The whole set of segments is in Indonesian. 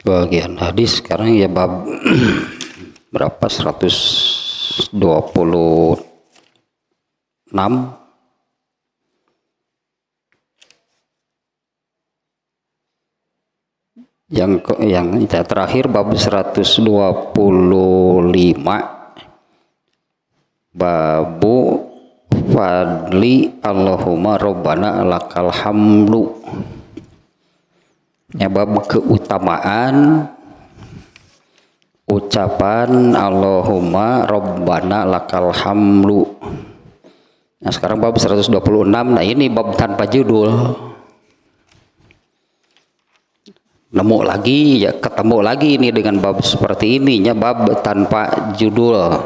Bagian hadis sekarang ya bab berapa 126 yang terakhir bab 125 babu fadli Allahumma rabbana lakal hamdu, ya bab keutamaan ucapan Allahumma rabbana lakal hamdu. Nah sekarang bab 126. Nah ini bab tanpa judul. Ketemu lagi ini dengan bab seperti ini, ya bab tanpa judul.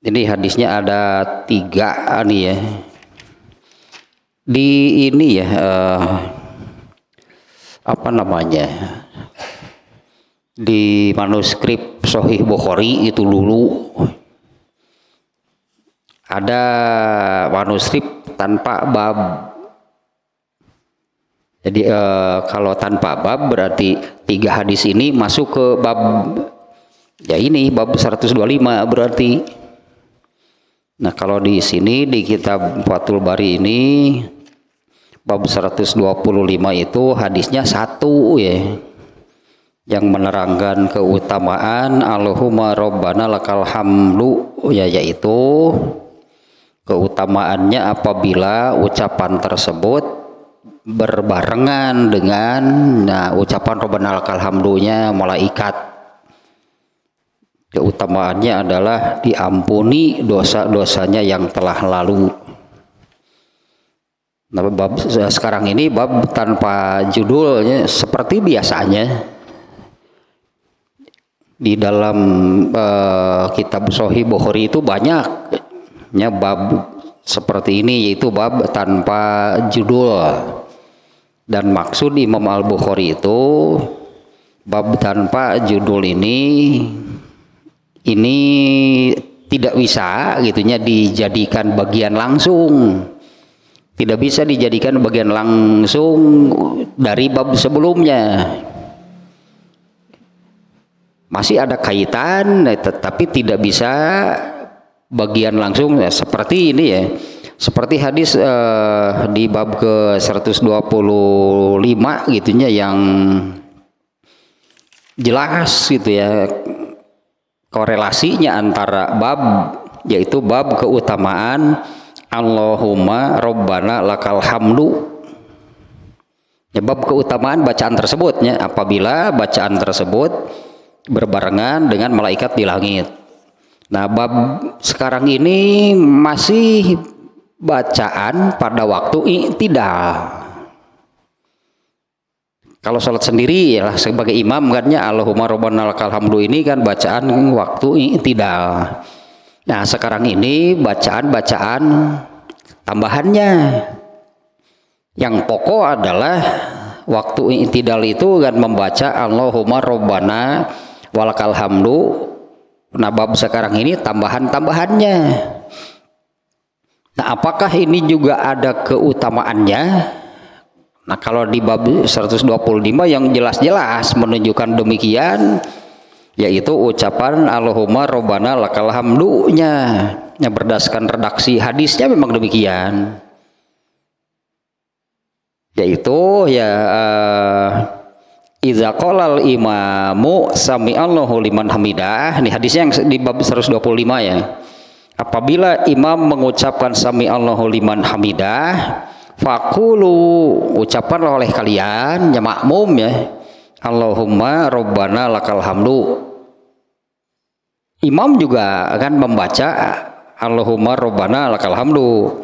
Ini hadisnya ada 3 nih ya. Di ini ya di manuskrip Sahih Bukhari itu dulu ada manuskrip tanpa bab. Jadi kalau tanpa bab berarti 3 hadis ini masuk ke bab, ya ini bab 125 berarti. Nah kalau di sini di kitab Fathul Bari ini bab 125 itu hadisnya 1 ya, yang menerangkan keutamaan Allahumma rabbana lakal hamdu, ya, yaitu keutamaannya apabila ucapan tersebut berbarengan dengan ucapan rabbana lakal hamdunya malaikat. Keutamaannya adalah diampuni dosa-dosanya yang telah lalu. Nah, bab sekarang ini bab tanpa judulnya seperti biasanya di dalam kitab Sahih Bukhari itu banyaknya bab seperti ini, yaitu bab tanpa judul. Dan maksud Imam Al-Bukhari itu bab tanpa judul ini tidak bisa gitunya dijadikan bagian langsung. Tidak bisa dijadikan bagian langsung dari bab sebelumnya. Masih ada kaitan tetapi tidak bisa bagian langsung seperti ini ya. Seperti hadis di bab ke 125 gitunya yang jelas gitu ya korelasinya antara bab, yaitu bab keutamaan Allahumma rabbana lakal hamdu, ya, bab keutamaan bacaan tersebutnya apabila bacaan tersebut berbarengan dengan malaikat di langit. Nah bab sekarang ini masih bacaan pada waktu i'tidal. Kalau sholat sendiri ya sebagai imam kan ya Allahumma rabbana lakal hamdu ini kan bacaan waktu i'tidal. Nah sekarang ini bacaan-bacaan tambahannya. Yang pokok adalah waktu i'tidal itu kan membaca Allahumma rabbana walakal hamdu. Nah bab sekarang ini tambahan-tambahannya. Nah apakah ini juga ada keutamaannya? Nah kalau di bab 125 yang jelas-jelas menunjukkan demikian, yaitu ucapan Allahumma rabbana lakal hamdunya, yang berdasarkan redaksi hadisnya memang demikian, yaitu ya idza qalal imamu sami'allahu liman hamidah. Ini hadisnya yang di bab 125 ya. Apabila imam mengucapkan sami'allahu liman hamidah, faqulu, ucapkanlah oleh kalian ya makmum ya Allahumma rabbana lakal hamdu. Imam juga akan membaca Allahumma rabbana lakal hamdu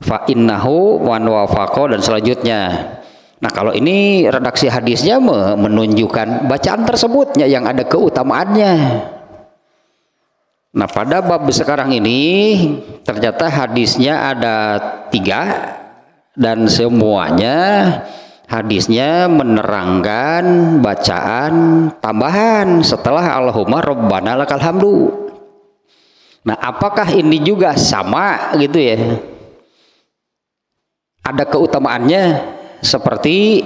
fa innahu wan wafaqa dan selanjutnya. Nah kalau ini redaksi hadisnya menunjukkan bacaan tersebutnya yang ada keutamaannya. Nah pada bab sekarang ini ternyata hadisnya ada 3 dan semuanya hadisnya menerangkan bacaan tambahan setelah Allahumma rabbana lakal hamdu. Nah apakah ini juga sama gitu ya? Ada keutamaannya seperti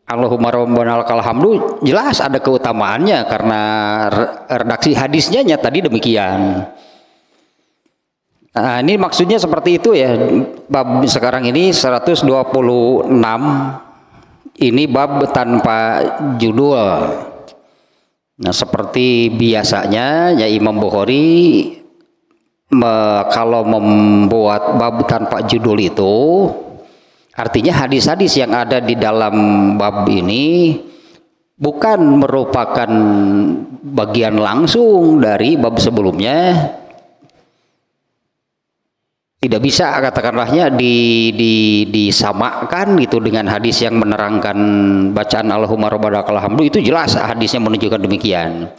Allahumma rabbana lakal hamdu jelas ada keutamaannya karena redaksi hadisnya tadi demikian. Nah, ini maksudnya seperti itu ya. Bab sekarang ini 126 ini bab tanpa judul. Nah, seperti biasanya ya Imam Bukhari kalau membuat bab tanpa judul itu artinya hadis-hadis yang ada di dalam bab ini bukan merupakan bagian langsung dari bab sebelumnya. Tidak bisa katakanlahnya disamakan gitu dengan hadis yang menerangkan bacaan Allahumma rabbana lakal hamdu, itu jelas hadisnya menunjukkan demikian.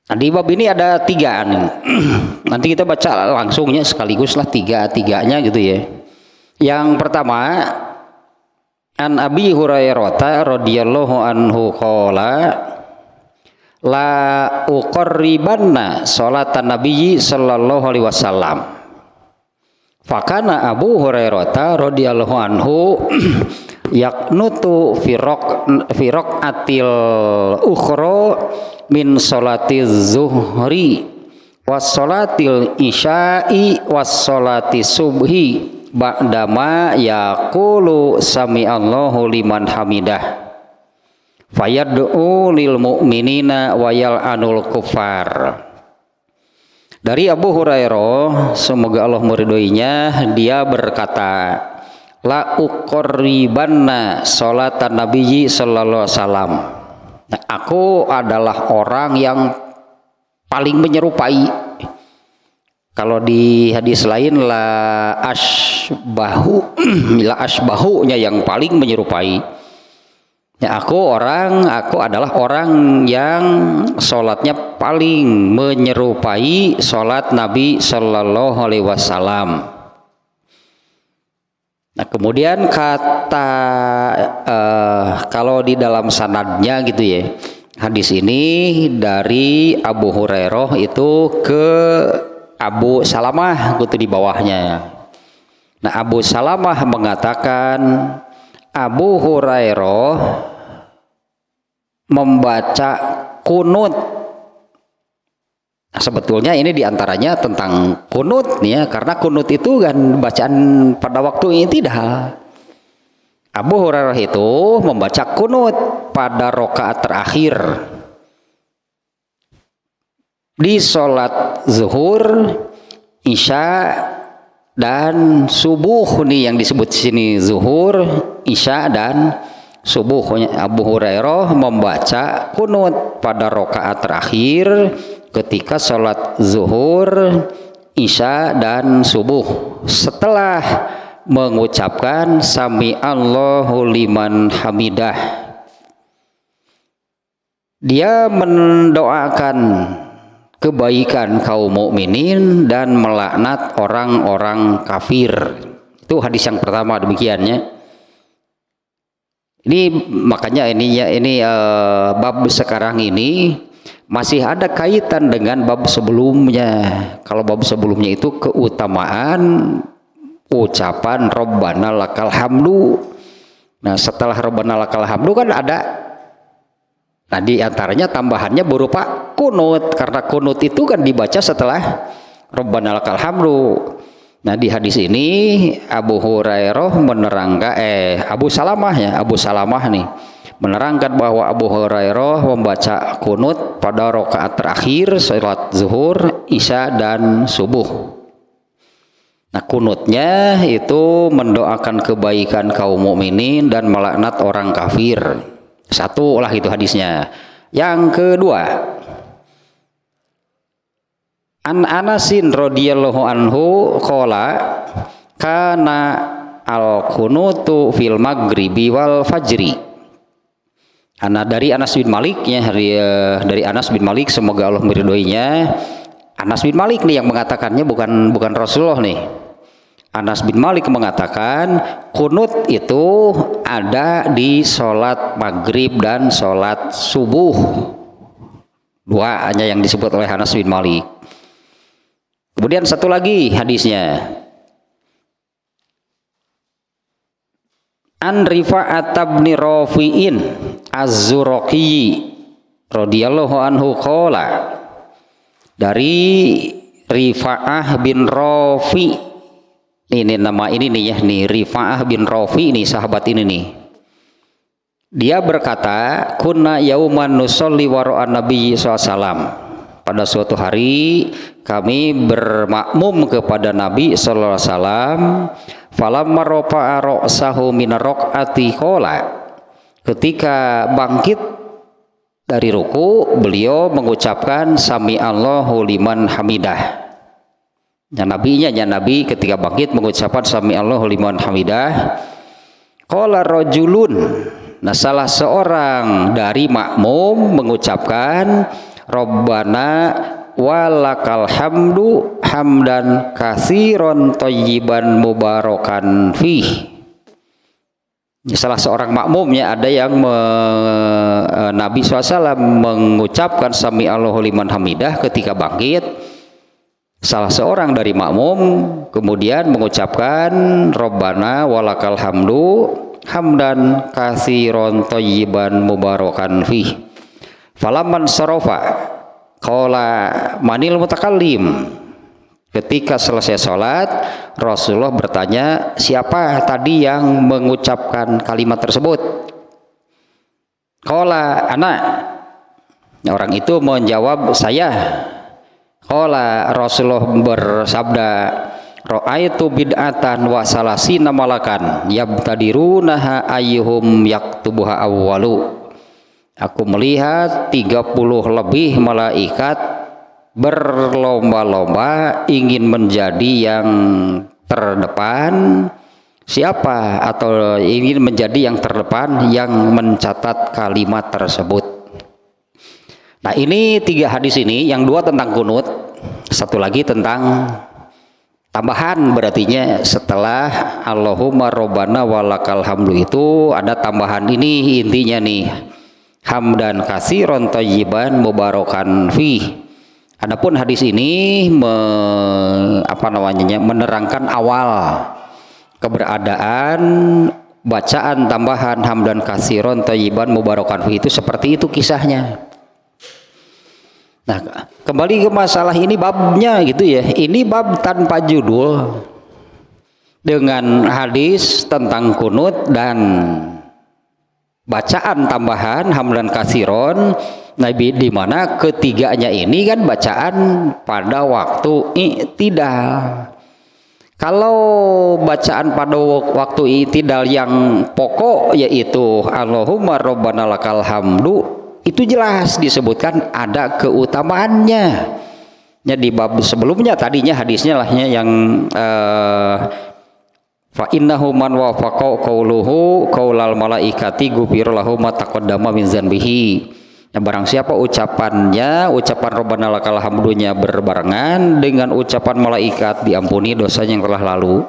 Nah, di bab ini ada 3 nih. Nanti kita baca langsungnya sekaligus lah tiganya gitu ya. Yang pertama, an Abi Hurairah radhiyallahu anhu qala la uqarribanna salatan nabiyyi sallallahu alaihi wasallam. Fakana Abu Hurairah radhiyallahu anhu yaknutu firaq atil ukhra min salatiz zuhri was salatil isya'i was salati subhi ba'dama yaqulu sami Allahu liman hamidah fayad'u lil mu'minina wa yal'anul kuffar. Dari Abu Hurairah, semoga Allah meridhoinya, dia berkata, la uqarribanna salatan nabiyyi sallallahu alaihi wasallam. Nah, aku adalah orang yang paling menyerupai. Kalau di hadis lain la asbahunya yang paling menyerupai. Ya, aku adalah orang yang sholatnya paling menyerupai sholat Nabi Sallallahu Alaihi Wasallam. Nah, kemudian kata kalau di dalam sanadnya gitu ya, hadis ini dari Abu Hurairah itu ke Abu Salamah gitu di bawahnya. Nah, Abu Salamah mengatakan Abu Hurairah membaca kunut. Nah, sebetulnya ini diantaranya tentang kunut nih ya, karena kunut itu kan bacaan pada waktu ini tidak. Abu Hurairah itu membaca kunut pada rakaat terakhir di sholat zuhur, isya, dan subuh nih yang disebut sini zuhur, isya, dan subuh. Abu Hurairah membaca kunut pada rakaat terakhir ketika sholat zuhur, isya, dan subuh setelah mengucapkan sami Allahu liman hamidah. Dia mendoakan kebaikan kaum mukminin dan melaknat orang-orang kafir. Itu hadis yang pertama demikiannya. Ini makanya bab sekarang ini masih ada kaitan dengan bab sebelumnya. Kalau bab sebelumnya itu keutamaan ucapan Rabbana lakal hamdu. Nah, setelah Rabbana lakal hamdu kan ada, nah di antaranya tambahannya berupa kunut, karena kunut itu kan dibaca setelah Rabbana lakal hamdu. Nah, di hadis ini Abu Hurairah menerangkan Abu Salamah nih menerangkan bahwa Abu Hurairah membaca kunut pada rakaat terakhir salat zuhur, isya, dan subuh. Nah, kunutnya itu mendoakan kebaikan kaum mukminin dan melaknat orang kafir. Satu lah itu hadisnya. Yang kedua, An Anasin radhiyallahu anhu qala kana al kunutu fil maghribi wal fajri. Dari Anas bin Malik ya, dari Anas bin Malik, semoga Allah meridhoinya. Anas bin Malik nih yang mengatakannya, bukan Rasulullah nih. Anas bin Malik mengatakan kunut itu ada di sholat maghrib dan sholat subuh. Dua hanya yang disebut oleh Anas bin Malik. Kemudian satu lagi hadisnya. An Rifa'at bin Rafi'in Az-Zuraqi radhiyallahu anhu qala, dari Rifa'ah bin Rafi, ini nama ini nih ya, nih Rifa'ah bin Rafi nih, sahabat ini nih. Dia berkata, kunna yauman nusolli wara'an Nabi SAW. Pada suatu hari kami bermakmum kepada Nabi sallallahu alaihi wasallam. Falamma rafa'a ra'sahu min raq'ati qala, ketika bangkit dari ruku beliau mengucapkan sami Allahu liman hamidah. Nabi ketika bangkit mengucapkan sami Allahu liman hamidah. Qala rajulun, nah salah seorang dari makmum mengucapkan Rabbana walakal hamdu hamdan katsiran thayyiban mubarakan fih. Salah seorang makmumnya ada yang Nabi SAW mengucapkan sami Allahu liman hamidah ketika bangkit. Salah seorang dari makmum kemudian mengucapkan Rabbana walakal hamdu hamdan katsiran thayyiban mubarakan fih. Falaman sarafa qala manil mutakallim. Ketika selesai sholat, Rasulullah bertanya, siapa tadi yang mengucapkan kalimat tersebut? Qala ana. Orang itu menjawab, saya. Qala Rasulullah bersabda, ra'aitu bid'atan wa salasina malakan yabtadirunaha ayyuhum yaktubuha awwalu. Aku melihat 30 lebih malaikat berlomba-lomba ingin menjadi yang terdepan. Siapa atau ingin menjadi yang terdepan yang mencatat kalimat tersebut. Nah, ini 3 hadis ini, yang 2 tentang kunut, satu lagi tentang tambahan, berartinya setelah Allahumma Rabbana walakal hamdu itu ada tambahan ini intinya nih. Hamdan katsiran thayyiban mubarakan fih. Adapun hadis ini menerangkan awal keberadaan bacaan tambahan hamdan katsiran thayyiban mubarakan fih itu seperti itu kisahnya. Nah, kembali ke masalah ini babnya gitu ya. Ini bab tanpa judul dengan hadis tentang kunut dan bacaan tambahan hamdan katsiron, Nabi, di mana ketiganya ini kan bacaan pada waktu i'tidal. Kalau bacaan pada waktu i'tidal yang pokok yaitu Allahumma Rabbana lakal hamdu, itu jelas disebutkan ada keutamaannya. Ya, di bab sebelumnya tadinya hadisnya lahnya yang fa innahu man wafaqa qauluhu qaulal malaikati ghufira lahu ma taqaddama min dzanbihi. Nah, barang siapa ucapan Rabbana lakal hamdunya berbarengan dengan ucapan malaikat, diampuni dosanya yang telah lalu.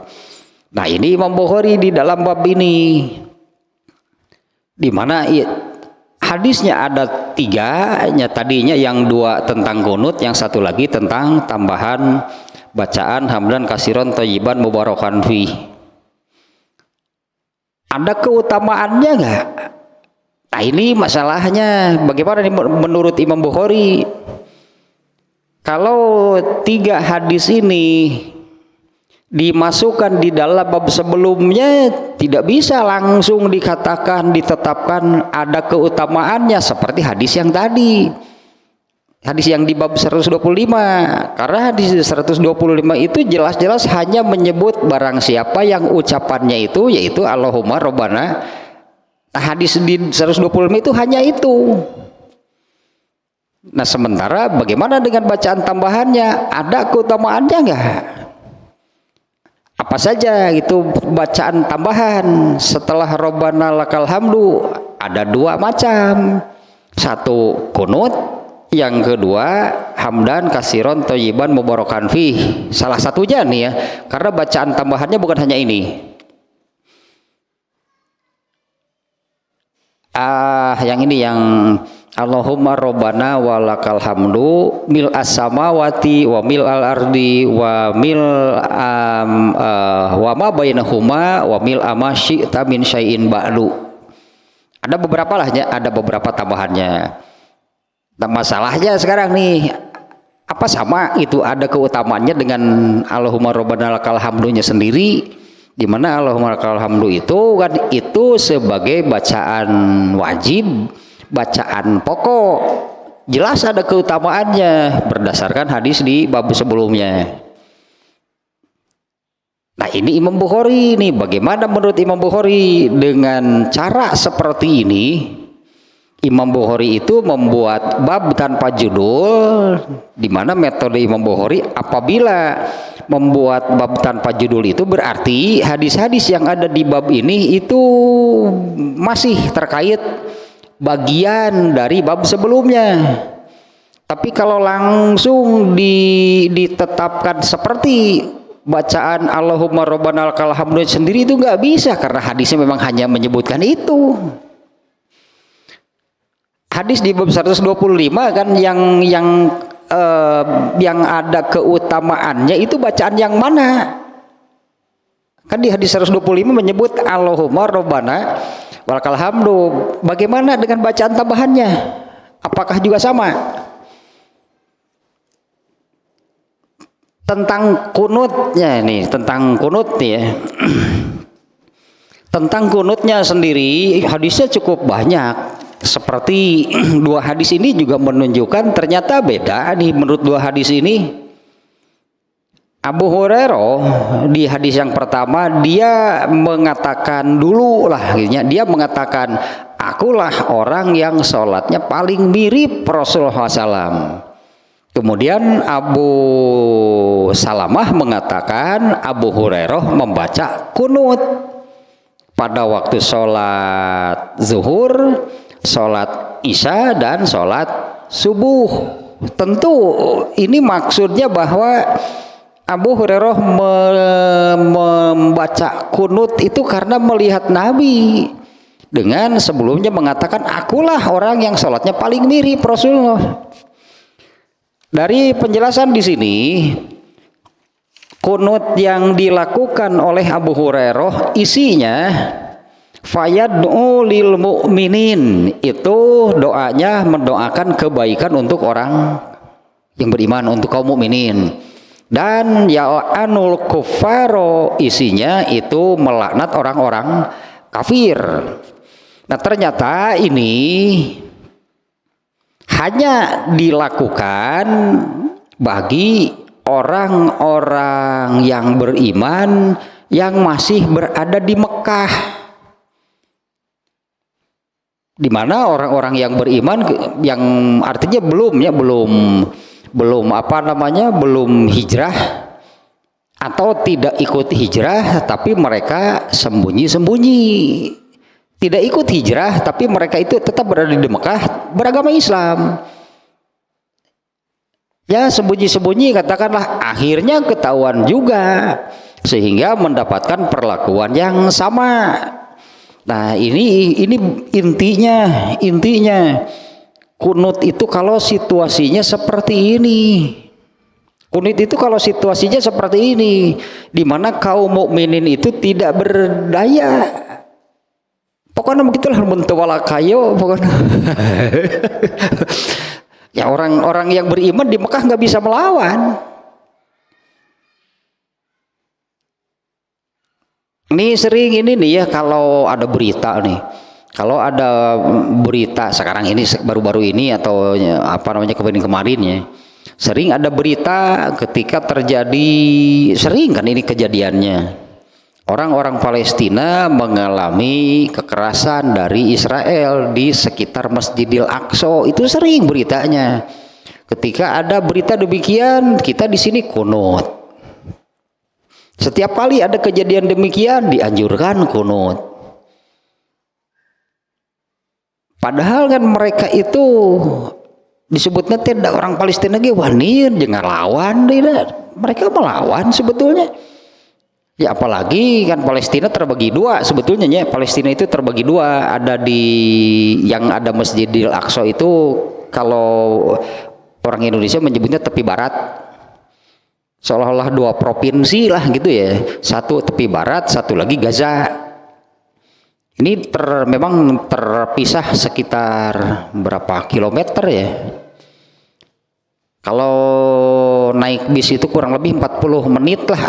Nah, ini Imam Bukhari di dalam bab ini di mana hadisnya ada 3, tadinya yang 2 tentang kunut, yang satu lagi tentang tambahan bacaan hamdan katsiran thayyiban mubarakan fi. Ada keutamaannya enggak? Nah, ini masalahnya bagaimana menurut Imam Bukhari. Kalau 3 hadis ini dimasukkan di dalam bab sebelumnya, tidak bisa langsung ditetapkan ada keutamaannya seperti hadis yang tadi, hadis yang di bab 125. Karena hadis 125 itu jelas-jelas hanya menyebut barang siapa yang ucapannya itu yaitu Allahumma Rabbana. Nah, hadis di 125 itu hanya itu. Nah, sementara bagaimana dengan bacaan tambahannya? Ada keutamaannya enggak? Apa saja itu bacaan tambahan setelah Rabbana lakal hamdu? Ada 2 macam. Satu kunut, yang kedua hamdan katsiran thayyiban mubarakan fih. Salah satunya nih ya, karena bacaan tambahannya bukan hanya ini. Yang ini yang Allahumma rabbana walakal hamdu mil as-samawati wa mil al-ardi wa mil wa ma bainahuma wa mil ama syi'ta min syai'in ba'du. Ada beberapa lah ya, ada beberapa tambahannya. Nah, masalahnya sekarang nih, apa sama itu ada keutamaannya dengan Allahumma rabbana lakal hamdunya sendiri, di mana Allahumma lakal hamdu itu kan itu sebagai bacaan wajib, bacaan pokok, jelas ada keutamaannya berdasarkan hadis di bab sebelumnya. Nah ini Imam Bukhari nih, bagaimana menurut Imam Bukhari dengan cara seperti ini? Imam Bukhari itu membuat bab tanpa judul, di mana metode Imam Bukhari apabila membuat bab tanpa judul itu berarti hadis-hadis yang ada di bab ini itu masih terkait bagian dari bab sebelumnya. Tapi kalau langsung ditetapkan seperti bacaan Allahumma rabbana lakal hamdu sendiri itu nggak bisa, karena hadisnya memang hanya menyebutkan itu. Hadis di bab 125 kan yang ada keutamaannya itu bacaan yang mana? Kan di hadis 125 menyebut Allahumma rabbana walakal hamdu. Bagaimana dengan bacaan tambahannya? Apakah juga sama? Tentang kunutnya nih, tentang kunut nih ya. Tentang kunutnya sendiri hadisnya cukup banyak. Seperti dua hadis ini juga menunjukkan ternyata beda nih menurut dua hadis ini. Abu Hurairah di hadis yang pertama dia mengatakan dulu lah, dia mengatakan akulah orang yang sholatnya paling mirip Rasulullah SAW. Kemudian Abu Salamah mengatakan Abu Hurairah membaca kunut pada waktu sholat zuhur, sholat isya, dan sholat subuh. Tentu ini maksudnya bahwa Abu Hurairah membaca kunut itu karena melihat Nabi dengan sebelumnya mengatakan akulah orang yang sholatnya paling mirip Rasulullah. Dari penjelasan di sini, kunut yang dilakukan oleh Abu Hurairah isinya fayad'u lil mu'minin, itu doanya mendoakan kebaikan untuk orang yang beriman, untuk kaum mukminin. Dan ya'anul kuffaro isinya itu melaknat orang-orang kafir. Nah ternyata ini hanya dilakukan bagi orang-orang yang beriman yang masih berada di Mekah, di mana orang-orang yang beriman yang artinya belum hijrah atau tidak ikut hijrah, tapi mereka sembunyi-sembunyi, tidak ikut hijrah tapi mereka itu tetap berada di Mekah, beragama Islam. Ya sembunyi-sembunyi katakanlah, akhirnya ketahuan juga sehingga mendapatkan perlakuan yang sama. Nah ini intinya kunut itu kalau situasinya seperti ini. Kunut itu kalau situasinya seperti ini, di mana kaum mukminin itu tidak berdaya. Pokoknya begitulah mentawala kayo pokoknya. Ya orang-orang yang beriman di Mekah nggak bisa melawan. Ini sering ini nih ya, kalau ada berita nih, kalau ada berita sekarang ini baru-baru ini atau kemarin ya, sering ada berita ketika terjadi, sering kan ini kejadiannya, orang-orang Palestina mengalami kekerasan dari Israel di sekitar Masjidil Aqsa, itu sering beritanya. Ketika ada berita demikian, kita di sini kunut. Setiap kali ada kejadian demikian dianjurkan kunut. Padahal kan mereka itu disebutnya tidak orang Palestina ge wanir jangan lawan, tidak. Mereka melawan sebetulnya. Ya apalagi kan Palestina terbagi dua sebetulnya ya. Palestina itu terbagi dua, ada di yang ada Masjidil Aqsa itu kalau orang Indonesia menyebutnya tepi barat, seolah-olah dua provinsi lah gitu ya, satu tepi barat, satu lagi Gaza. Ini memang terpisah sekitar berapa kilometer ya. Kalau naik bis itu kurang lebih 40 menit lah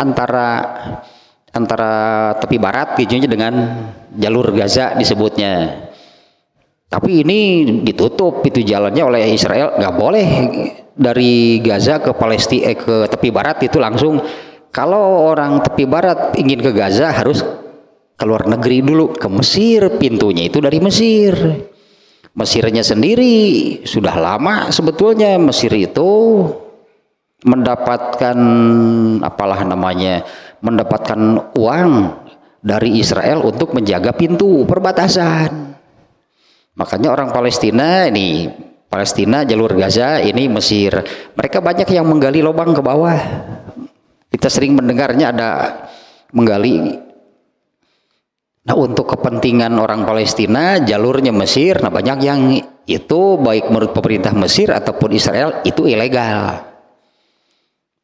antara tepi barat gitu dengan jalur Gaza disebutnya. Tapi ini ditutup itu jalannya oleh Israel, nggak boleh dari Gaza ke Palestina ke tepi barat itu langsung. Kalau orang tepi barat ingin ke Gaza harus keluar negeri dulu ke Mesir, pintunya itu dari Mesir. Mesirnya sendiri sudah lama sebetulnya Mesir itu mendapatkan mendapatkan uang dari Israel untuk menjaga pintu perbatasan. Makanya orang Palestina jalur Gaza ini Mesir, mereka banyak yang menggali lubang ke bawah. Kita sering mendengarnya ada menggali. Nah untuk kepentingan orang Palestina jalurnya Mesir, nah banyak yang itu baik menurut pemerintah Mesir ataupun Israel itu ilegal.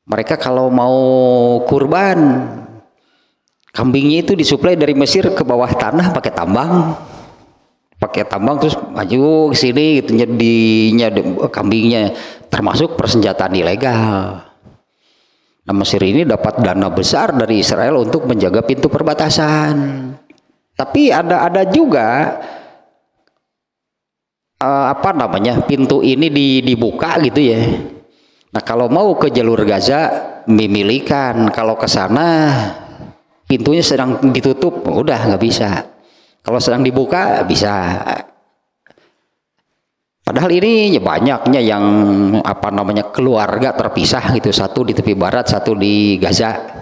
Mereka kalau mau kurban kambingnya itu disuplai dari Mesir ke bawah tanah pakai tambang terus maju ke sini gitu, jadinya kambingnya termasuk persenjataan ilegal. Nah Mesir ini dapat dana besar dari Israel untuk menjaga pintu perbatasan. Tapi ada juga pintu ini dibuka gitu ya. Nah kalau mau ke jalur Gaza memilihkan, kalau ke sana pintunya sedang ditutup udah nggak bisa. Kalau sedang dibuka bisa. Padahal ini banyaknya yang keluarga terpisah gitu, satu di tepi barat, satu di Gaza.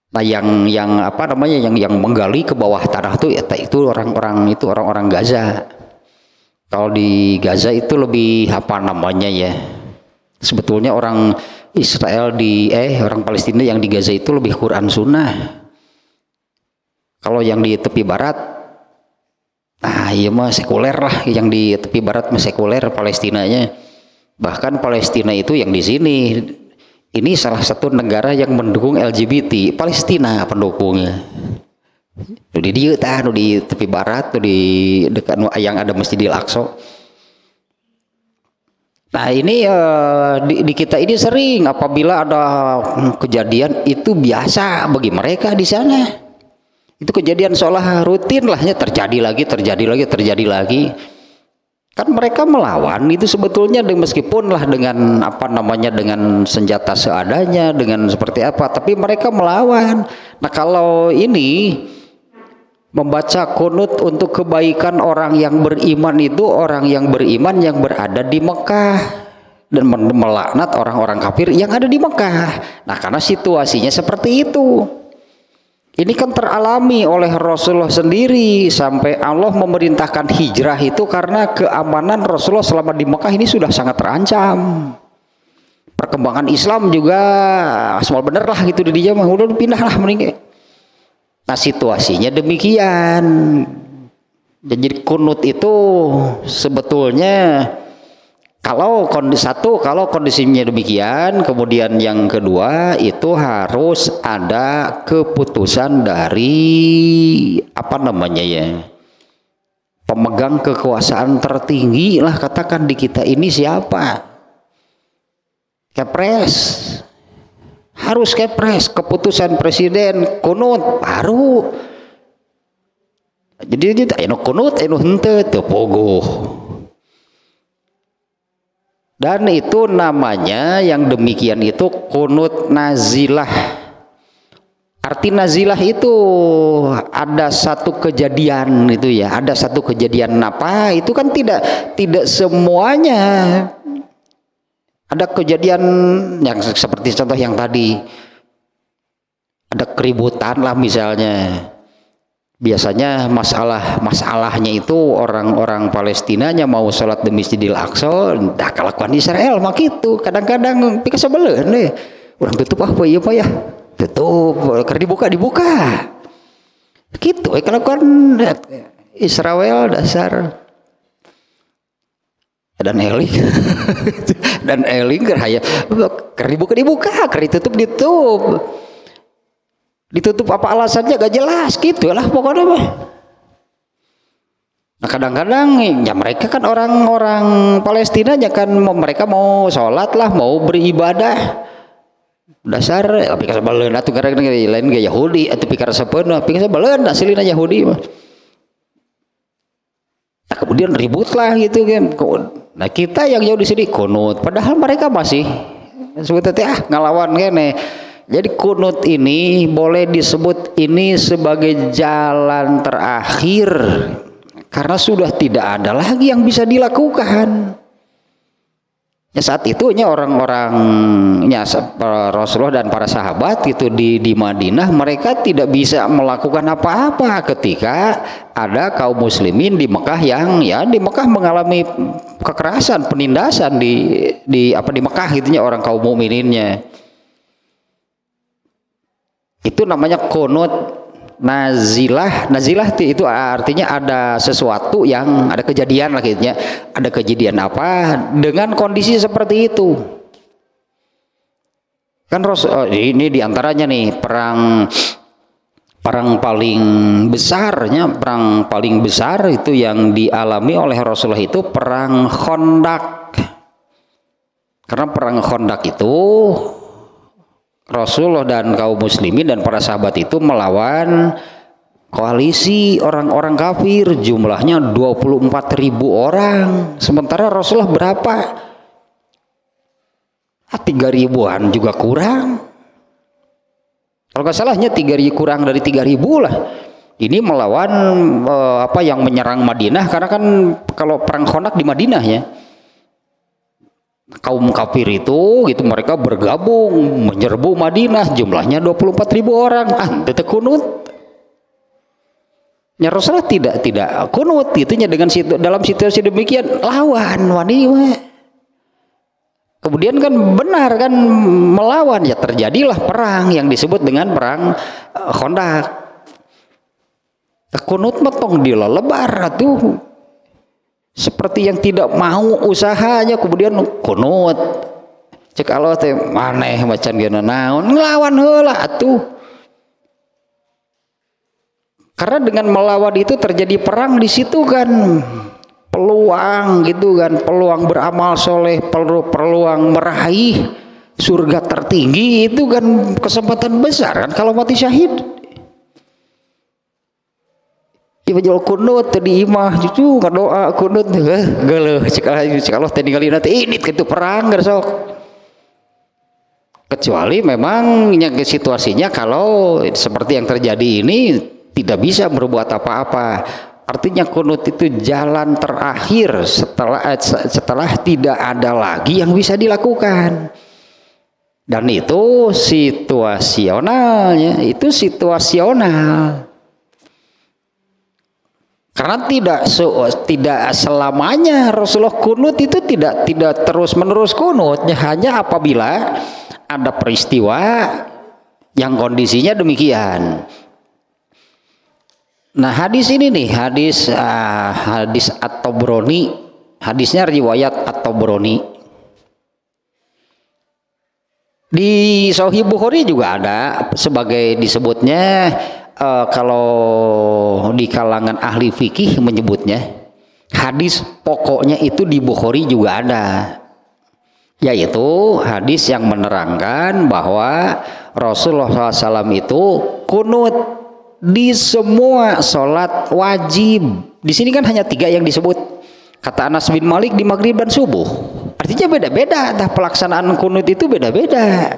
Nah yang menggali ke bawah tanah itu orang-orang Gaza. Kalau di Gaza itu lebih sebetulnya orang Israel orang Palestina yang di Gaza itu lebih Quran Sunnah. Kalau yang di tepi barat iya mah sekuler lah, yang di tepi barat mah sekuler Palestinanya. Bahkan Palestina itu yang di sini ini salah satu negara yang mendukung LGBT, Palestina pendukungnya. Di tepi barat, di dekat yang ada Masjidil Aqsa. Nah ini di kita ini sering apabila ada kejadian itu biasa bagi mereka di sana. Itu kejadian seolah rutin lahnya terjadi lagi. Kan mereka melawan itu sebetulnya meskipun lah dengan dengan senjata seadanya, dengan seperti apa, tapi mereka melawan. Nah kalau ini membaca kunut untuk kebaikan orang yang beriman itu orang yang beriman yang berada di Mekah dan melaknat orang-orang kafir yang ada di Mekah. Nah karena situasinya seperti itu. Ini kan teralami oleh Rasulullah sendiri sampai Allah memerintahkan hijrah itu karena keamanan Rasulullah selama di Mekah ini sudah sangat terancam. Perkembangan Islam juga asal bener lah gitu di dia mah udah pindah lah mending. Nah situasinya demikian. Jadi kunut itu sebetulnya kalau kondisinya demikian, kemudian yang kedua itu harus ada keputusan dari pemegang kekuasaan tertinggi lah, katakan di kita ini siapa? Kepres. Harus kepres, keputusan presiden kunut baru. Jadi kunut henteu teu pogoh. Dan itu namanya yang demikian itu kunut nazilah. Arti nazilah itu ada satu kejadian itu ya, ada satu kejadian itu kan tidak semuanya. Ada kejadian yang seperti contoh yang tadi. Ada keributan lah misalnya. Biasanya masalahnya itu orang-orang Palestinanya mau sholat di Masjidil Aqsa, dah kelakuan Israel mak itu kadang-kadang pika sebelen deh. Orang tutup apa ya. tutup, keur dibuka. Gitu, kalau kan Israel dasar dan eling dan eling kerhaya keur dibuka, keur ditutup apa alasannya gak jelas gitu lah pokoknya mah. Nah kadang-kadang ya mereka kan orang-orang Palestina ya kan mereka mau sholat lah, mau beribadah dasar tapi kasabaleun atuh karena lain gaya Yahudi atau pikir sapeuna pikir sabaleun aslina Yahudi mah. Nah, kemudian ribut lah gitu kan. Nah kita yang jauh di sini kunut padahal mereka masih sebetulnya ngelawan kene. Jadi kunut ini boleh disebut ini sebagai jalan terakhir karena sudah tidak ada lagi yang bisa dilakukan. Ya saat itu orang-orangnya Rasulullah dan para sahabat itu di Madinah mereka tidak bisa melakukan apa-apa ketika ada kaum muslimin di Mekah yang ya di Mekah mengalami kekerasan, penindasan di Mekah gitunya orang kaum mukmininnya. Itu namanya qunut nazilah itu artinya ada sesuatu yang ada kejadian lah gitu ya, ada kejadian apa dengan kondisi seperti itu kan ini diantaranya nih perang paling besarnya, perang paling besar itu yang dialami oleh Rasulullah itu perang Khandaq. Karena perang Khandaq itu Rasulullah dan kaum muslimin dan para sahabat itu melawan koalisi orang-orang kafir jumlahnya 24.000 orang. Sementara Rasulullah berapa? 3.000-an juga kurang. Kalau nggak salahnya 3.000 kurang dari 3.000 lah. Ini melawan yang menyerang Madinah karena kan kalau perang Khandaq di Madinah ya. Kaum kafir itu gitu mereka bergabung menyerbu Madinah jumlahnya 24.000 orang tetap kunut ya Rasulullah tidak kunut itunya dengan dalam situasi demikian lawan wanita kemudian kan benar kan melawan ya terjadilah perang yang disebut dengan perang Khandaq. Kunut metong dilelebar atuh seperti yang tidak mau usahanya kemudian kunut cek Allah teh maneh macan geuna naon nglawan heula atuh karena dengan melawan itu terjadi perang di situ kan peluang gitu kan peluang beramal soleh peluang meraih surga tertinggi itu kan kesempatan besar kan kalau mati syahid. Ibu jual kunut tadi imah cucu doa kunut geuleuh cek Allah teh ninggalina teh ini kitu perang gersok. Kecuali memang yang situasinya kalau seperti yang terjadi ini tidak bisa berbuat apa-apa. Artinya kunut itu jalan terakhir setelah tidak ada lagi yang bisa dilakukan. Dan itu situasionalnya, itu situasional. Karena tidak selamanya Rasulullah kunut itu tidak terus menerus kunutnya hanya apabila ada peristiwa yang kondisinya demikian. Nah hadis ini nih hadis At-Tabrani, hadisnya riwayat At-Tabrani. Di Sahih Bukhari juga ada sebagai disebutnya. Kalau di kalangan ahli fikih menyebutnya hadis pokoknya itu di Bukhari juga ada, yaitu hadis yang menerangkan bahwa Rasulullah SAW itu kunut di semua sholat wajib. Di sini kan hanya 3 yang disebut. Kata Anas bin Malik di maghrib dan subuh. Artinya beda-beda. Pelaksanaan kunut itu beda-beda.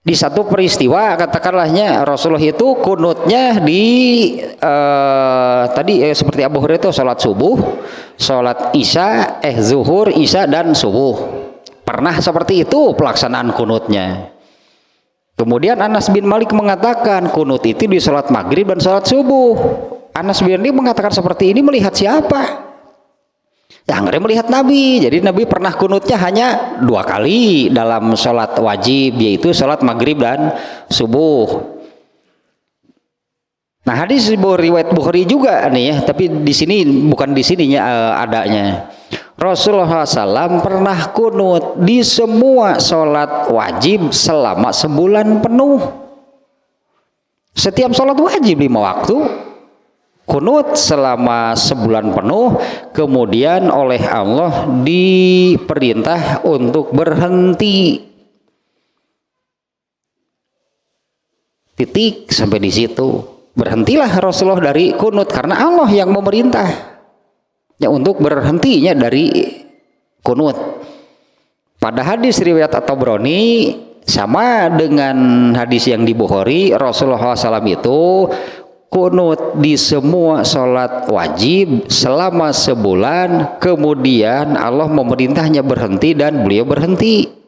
Di satu peristiwa katakanlahnya Rasulullah itu kunutnya di seperti Abu Hurairah itu sholat subuh, sholat isya, zuhur, isya dan subuh. Pernah seperti itu pelaksanaan kunutnya. Kemudian Anas bin Malik mengatakan kunut itu di sholat maghrib dan sholat subuh. Anas bin Malik mengatakan seperti ini melihat siapa? Ya ngeri melihat Nabi. Jadi Nabi pernah kunutnya hanya 2 kali dalam sholat wajib, yaitu sholat maghrib dan subuh. Nah hadis riwayat Bukhari juga nih ya, tapi di sini bukan di sininya adanya. Rasulullah SAW pernah kunut di semua sholat wajib selama sebulan penuh. Setiap sholat wajib 5 waktu kunut selama sebulan penuh, kemudian oleh Allah diperintah untuk berhenti. Titik sampai di situ. Berhentilah Rasulullah dari kunut karena Allah yang memerintah ya untuk berhentinya dari kunut. Pada hadis riwayat At-Tabrani sama dengan hadis yang di Bukhari, Rasulullah SAW itu kunut di semua sholat wajib selama sebulan, kemudian Allah memerintahnya berhenti dan beliau berhenti.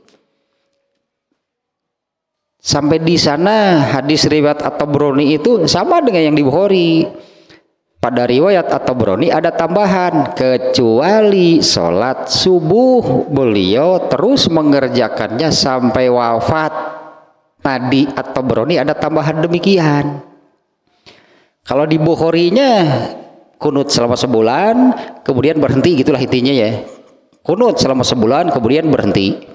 Sampai di sana hadis riwayat At-Tabrani itu sama dengan yang di Bukhari. Pada riwayat At-Tabrani ada tambahan, kecuali sholat subuh beliau terus mengerjakannya sampai wafat. Tadi At-Tabrani ada tambahan demikian. Kalau di Bukharinya kunut selama sebulan kemudian berhenti, gitulah intinya ya. Kunut selama sebulan kemudian berhenti.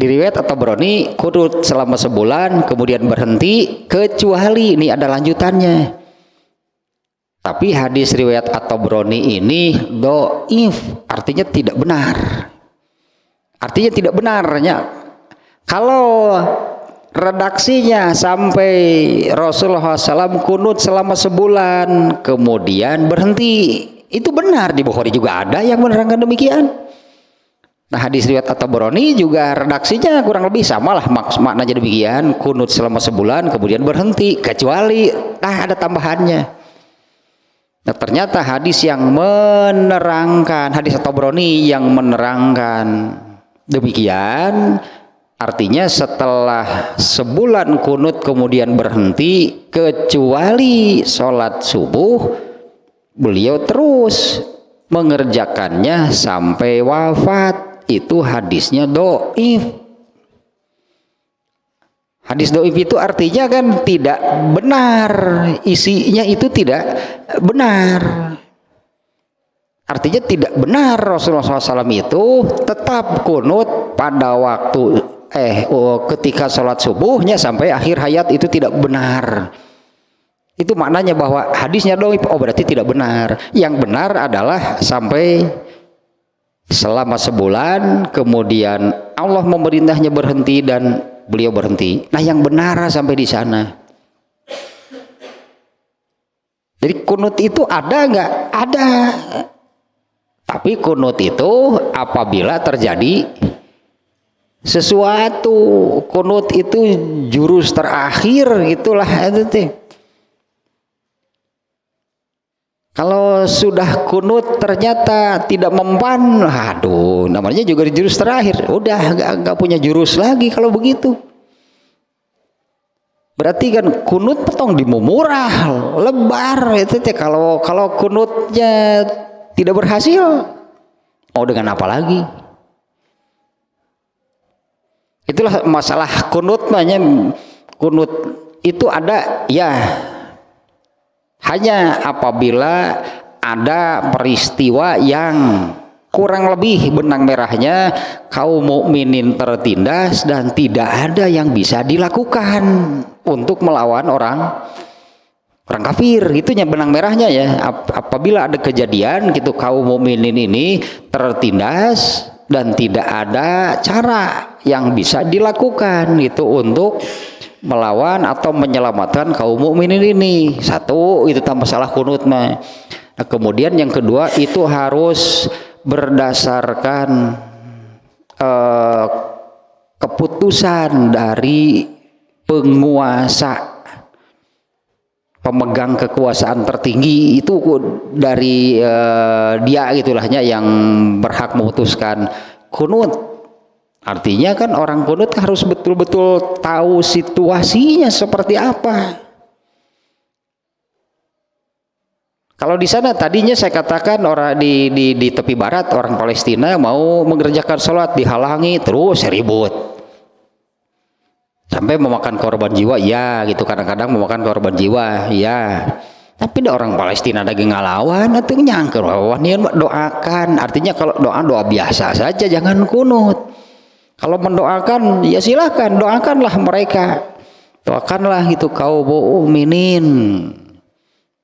Di riwayat At-Tabrani kunut selama sebulan kemudian berhenti, kecuali ini ada lanjutannya. Tapi hadis riwayat At-Tabrani ini dhaif, artinya tidak benar. Artinya tidak benarnya. Kalau redaksinya sampai Rasulullah SAW kunut selama sebulan kemudian berhenti, itu benar. Di Bukhari juga ada yang menerangkan demikian. Nah hadis riwayat At-Tabrani juga redaksinya kurang lebih sama lah, maknanya demikian, kunut selama sebulan kemudian berhenti, kecuali ada tambahannya. Nah ternyata hadis yang menerangkan, hadis At-Tabrani yang menerangkan demikian, artinya setelah sebulan kunut kemudian berhenti, kecuali sholat subuh beliau terus mengerjakannya sampai wafat. Itu hadisnya dhaif. Hadis dhaif itu artinya kan tidak benar, isinya itu tidak benar. Artinya tidak benar Rasulullah SAW itu tetap kunut pada waktu ketika sholat subuhnya sampai akhir hayat, itu tidak benar. Itu maknanya bahwa hadisnya dhaif, berarti tidak benar. Yang benar adalah sampai selama sebulan kemudian Allah memerintahnya berhenti dan beliau berhenti. Nah yang benar sampai di sana. Jadi kunut itu ada nggak? Ada. Tapi kunut itu apabila terjadi sesuatu, kunut itu jurus terakhir, itulah itu. Kalau sudah kunut ternyata tidak mempan, aduh, namanya juga di jurus terakhir. Udah nggak punya jurus lagi kalau begitu. Berarti kan kunut petong dimumurah, lebar itu teh. Kalau kunutnya tidak berhasil, mau dengan apa lagi? Itulah masalah kunut, kunut itu ada ya. Hanya apabila ada peristiwa yang kurang lebih benang merahnya kaum mukminin tertindas dan tidak ada yang bisa dilakukan untuk melawan orang kafir, itunya benang merahnya ya. Apabila ada kejadian gitu kaum mukminin ini tertindas dan tidak ada cara yang bisa dilakukan gitu untuk melawan atau menyelamatkan kaum mukminin ini. Satu, itu tanpa salah kunut mah. Nah, kemudian yang kedua itu harus berdasarkan keputusan dari penguasa, pemegang kekuasaan tertinggi itu dari dia gitulahnya yang berhak memutuskan kunut. Artinya kan orang kunut harus betul-betul tahu situasinya seperti apa. Kalau di sana tadinya saya katakan orang di tepi barat orang Palestina mau mengerjakan sholat dihalangi terus ribut sampai memakan korban jiwa ya gitu, kadang-kadang memakan korban jiwa ya. Tapi ada orang Palestina lagi ngalawan atau nyangker doakan, artinya kalau doa biasa saja jangan kunut. Kalau mendoakan ya silakan doakanlah mereka, doakanlah gitu kaum mukminin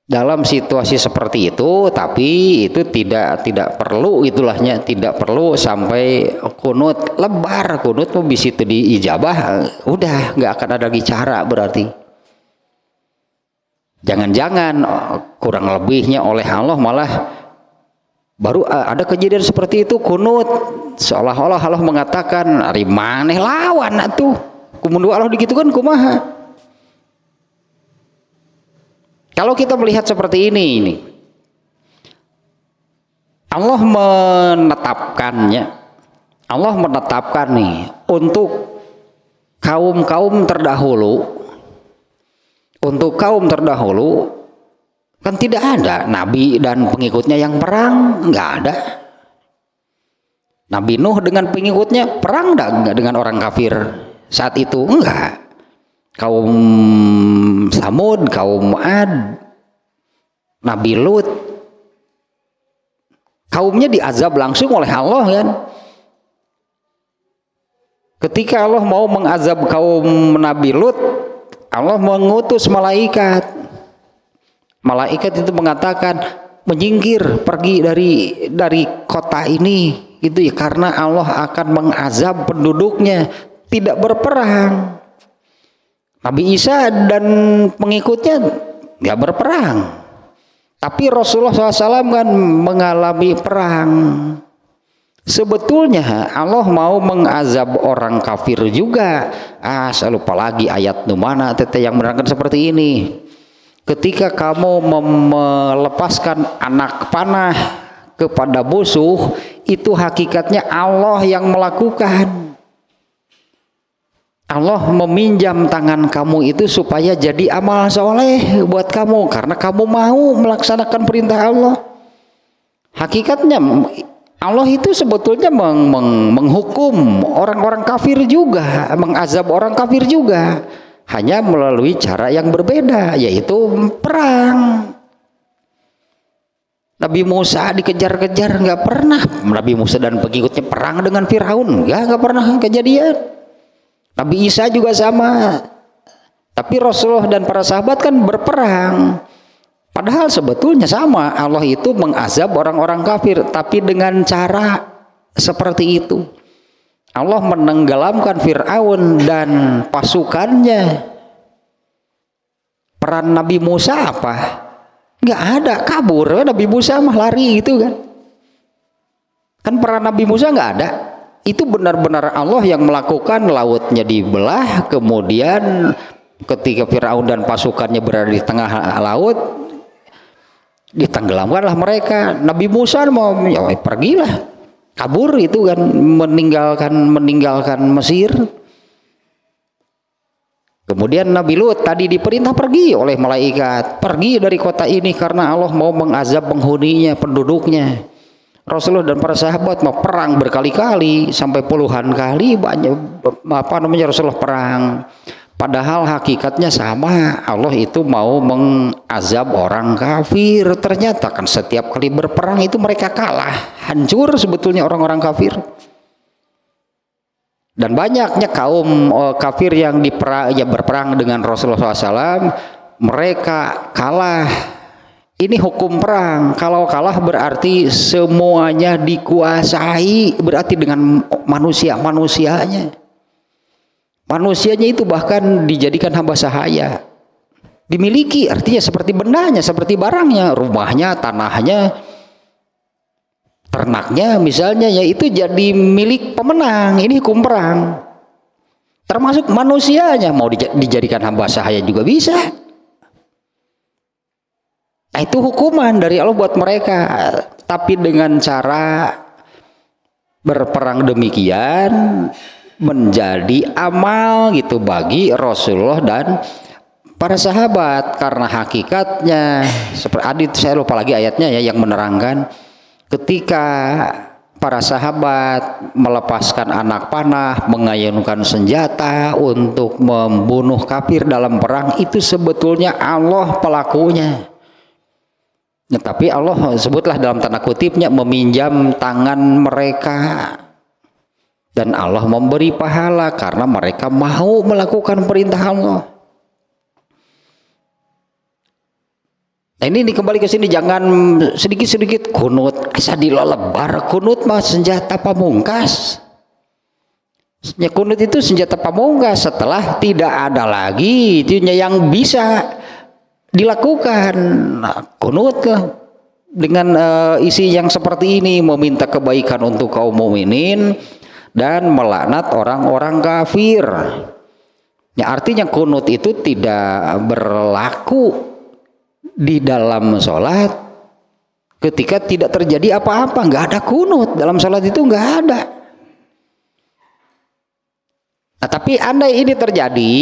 dalam situasi seperti itu. Tapi itu tidak perlu itulahnya, tidak perlu sampai kunut lebar. Kunut mau bis itu diijabah udah nggak akan ada lagi cara. Berarti jangan-jangan kurang lebihnya oleh Allah malah baru ada kejadian seperti itu kunut seolah-olah Allah mengatakan ari maneh lawan atuh kumundu Allah digitukan kumaha. Kalau kita melihat seperti ini Allah menetapkan nih untuk kaum terdahulu kan tidak ada nabi dan pengikutnya yang perang, nggak ada. Nabi Nuh dengan pengikutnya perang nggak dengan orang kafir saat itu, enggak. Kaum Samud, kaum Ad, Nabi Lut, kaumnya diazab langsung oleh Allah kan. Ketika Allah mau mengazab kaum Nabi Lut, Allah mengutus malaikat. Malaikat itu mengatakan menyingkir pergi dari kota ini gitu ya, karena Allah akan mengazab penduduknya, tidak berperang. Nabi Isa dan pengikutnya nggak berperang, tapi Rasulullah SAW kan mengalami perang. Sebetulnya Allah mau mengazab orang kafir juga. Saya lupa lagi ayat mana tete yang menerangkan seperti ini. Ketika kamu melepaskan anak panah kepada musuh, itu hakikatnya Allah yang melakukan. Allah meminjam tangan kamu itu supaya jadi amal soleh buat kamu, karena kamu mau melaksanakan perintah Allah. Hakikatnya Allah itu sebetulnya menghukum orang-orang kafir juga, mengazab orang kafir juga, hanya melalui cara yang berbeda, yaitu perang. Nabi Musa dikejar-kejar, nggak pernah Nabi Musa dan pengikutnya perang dengan Firaun, nggak pernah kejadian. Nabi Isa juga sama, tapi Rasulullah dan para sahabat kan berperang. Padahal sebetulnya sama, Allah itu mengazab orang-orang kafir, tapi dengan cara seperti itu. Allah menenggelamkan Fir'aun dan pasukannya. Peran Nabi Musa apa? Nggak ada, kabur. Nabi Musa mah lari gitu kan. Kan peran Nabi Musa nggak ada. Itu benar-benar Allah yang melakukan, lautnya dibelah, kemudian ketika Fir'aun dan pasukannya berada di tengah laut, ditenggelamkanlah mereka. Nabi Musa mau ya, pergilah. Kabur itu kan, meninggalkan Mesir. Kemudian Nabi Lut tadi diperintah pergi oleh malaikat, pergi dari kota ini karena Allah mau mengazab penghuninya, penduduknya. Rasulullah dan para sahabat mau perang berkali-kali sampai puluhan kali banyak Rasulullah perang. Padahal hakikatnya sama, Allah itu mau mengazab orang kafir. Ternyata kan setiap kali berperang itu mereka kalah, hancur sebetulnya orang-orang kafir. Dan banyaknya kaum kafir yang berperang dengan Rasulullah SAW, mereka kalah. Ini hukum perang, kalau kalah berarti semuanya dikuasai, berarti dengan manusianya. Manusianya itu bahkan dijadikan hamba sahaya, dimiliki, artinya seperti bendanya, seperti barangnya, rumahnya, tanahnya, ternaknya misalnya, yaitu jadi milik pemenang. Ini hukum perang, termasuk manusianya mau dijadikan hamba sahaya juga bisa. Nah, itu hukuman dari Allah buat mereka, tapi dengan cara berperang demikian menjadi amal gitu bagi Rasulullah dan para sahabat, karena hakikatnya seperti saya lupa lagi ayatnya ya yang menerangkan ketika para sahabat melepaskan anak panah, mengayunkan senjata untuk membunuh kafir dalam perang, itu sebetulnya Allah pelakunya. Nah, tapi Allah sebutlah dalam tanda kutipnya meminjam tangan mereka, dan Allah memberi pahala karena mereka mau melakukan perintah Allah. Nah, ini kembali ke sini, jangan sedikit-sedikit kunut asa dilelebar. Kunut mah senjata pamungkas. Kunut itu senjata pamungkas setelah tidak ada lagi itunya yang bisa dilakukan. Nah, kunut lah dengan isi yang seperti ini, meminta kebaikan untuk kaum mukminin dan melaknat orang-orang kafir. Ya, artinya kunut itu tidak berlaku di dalam sholat ketika tidak terjadi apa-apa. Nggak ada kunut dalam sholat, itu nggak ada. Nah, tapi andai ini terjadi,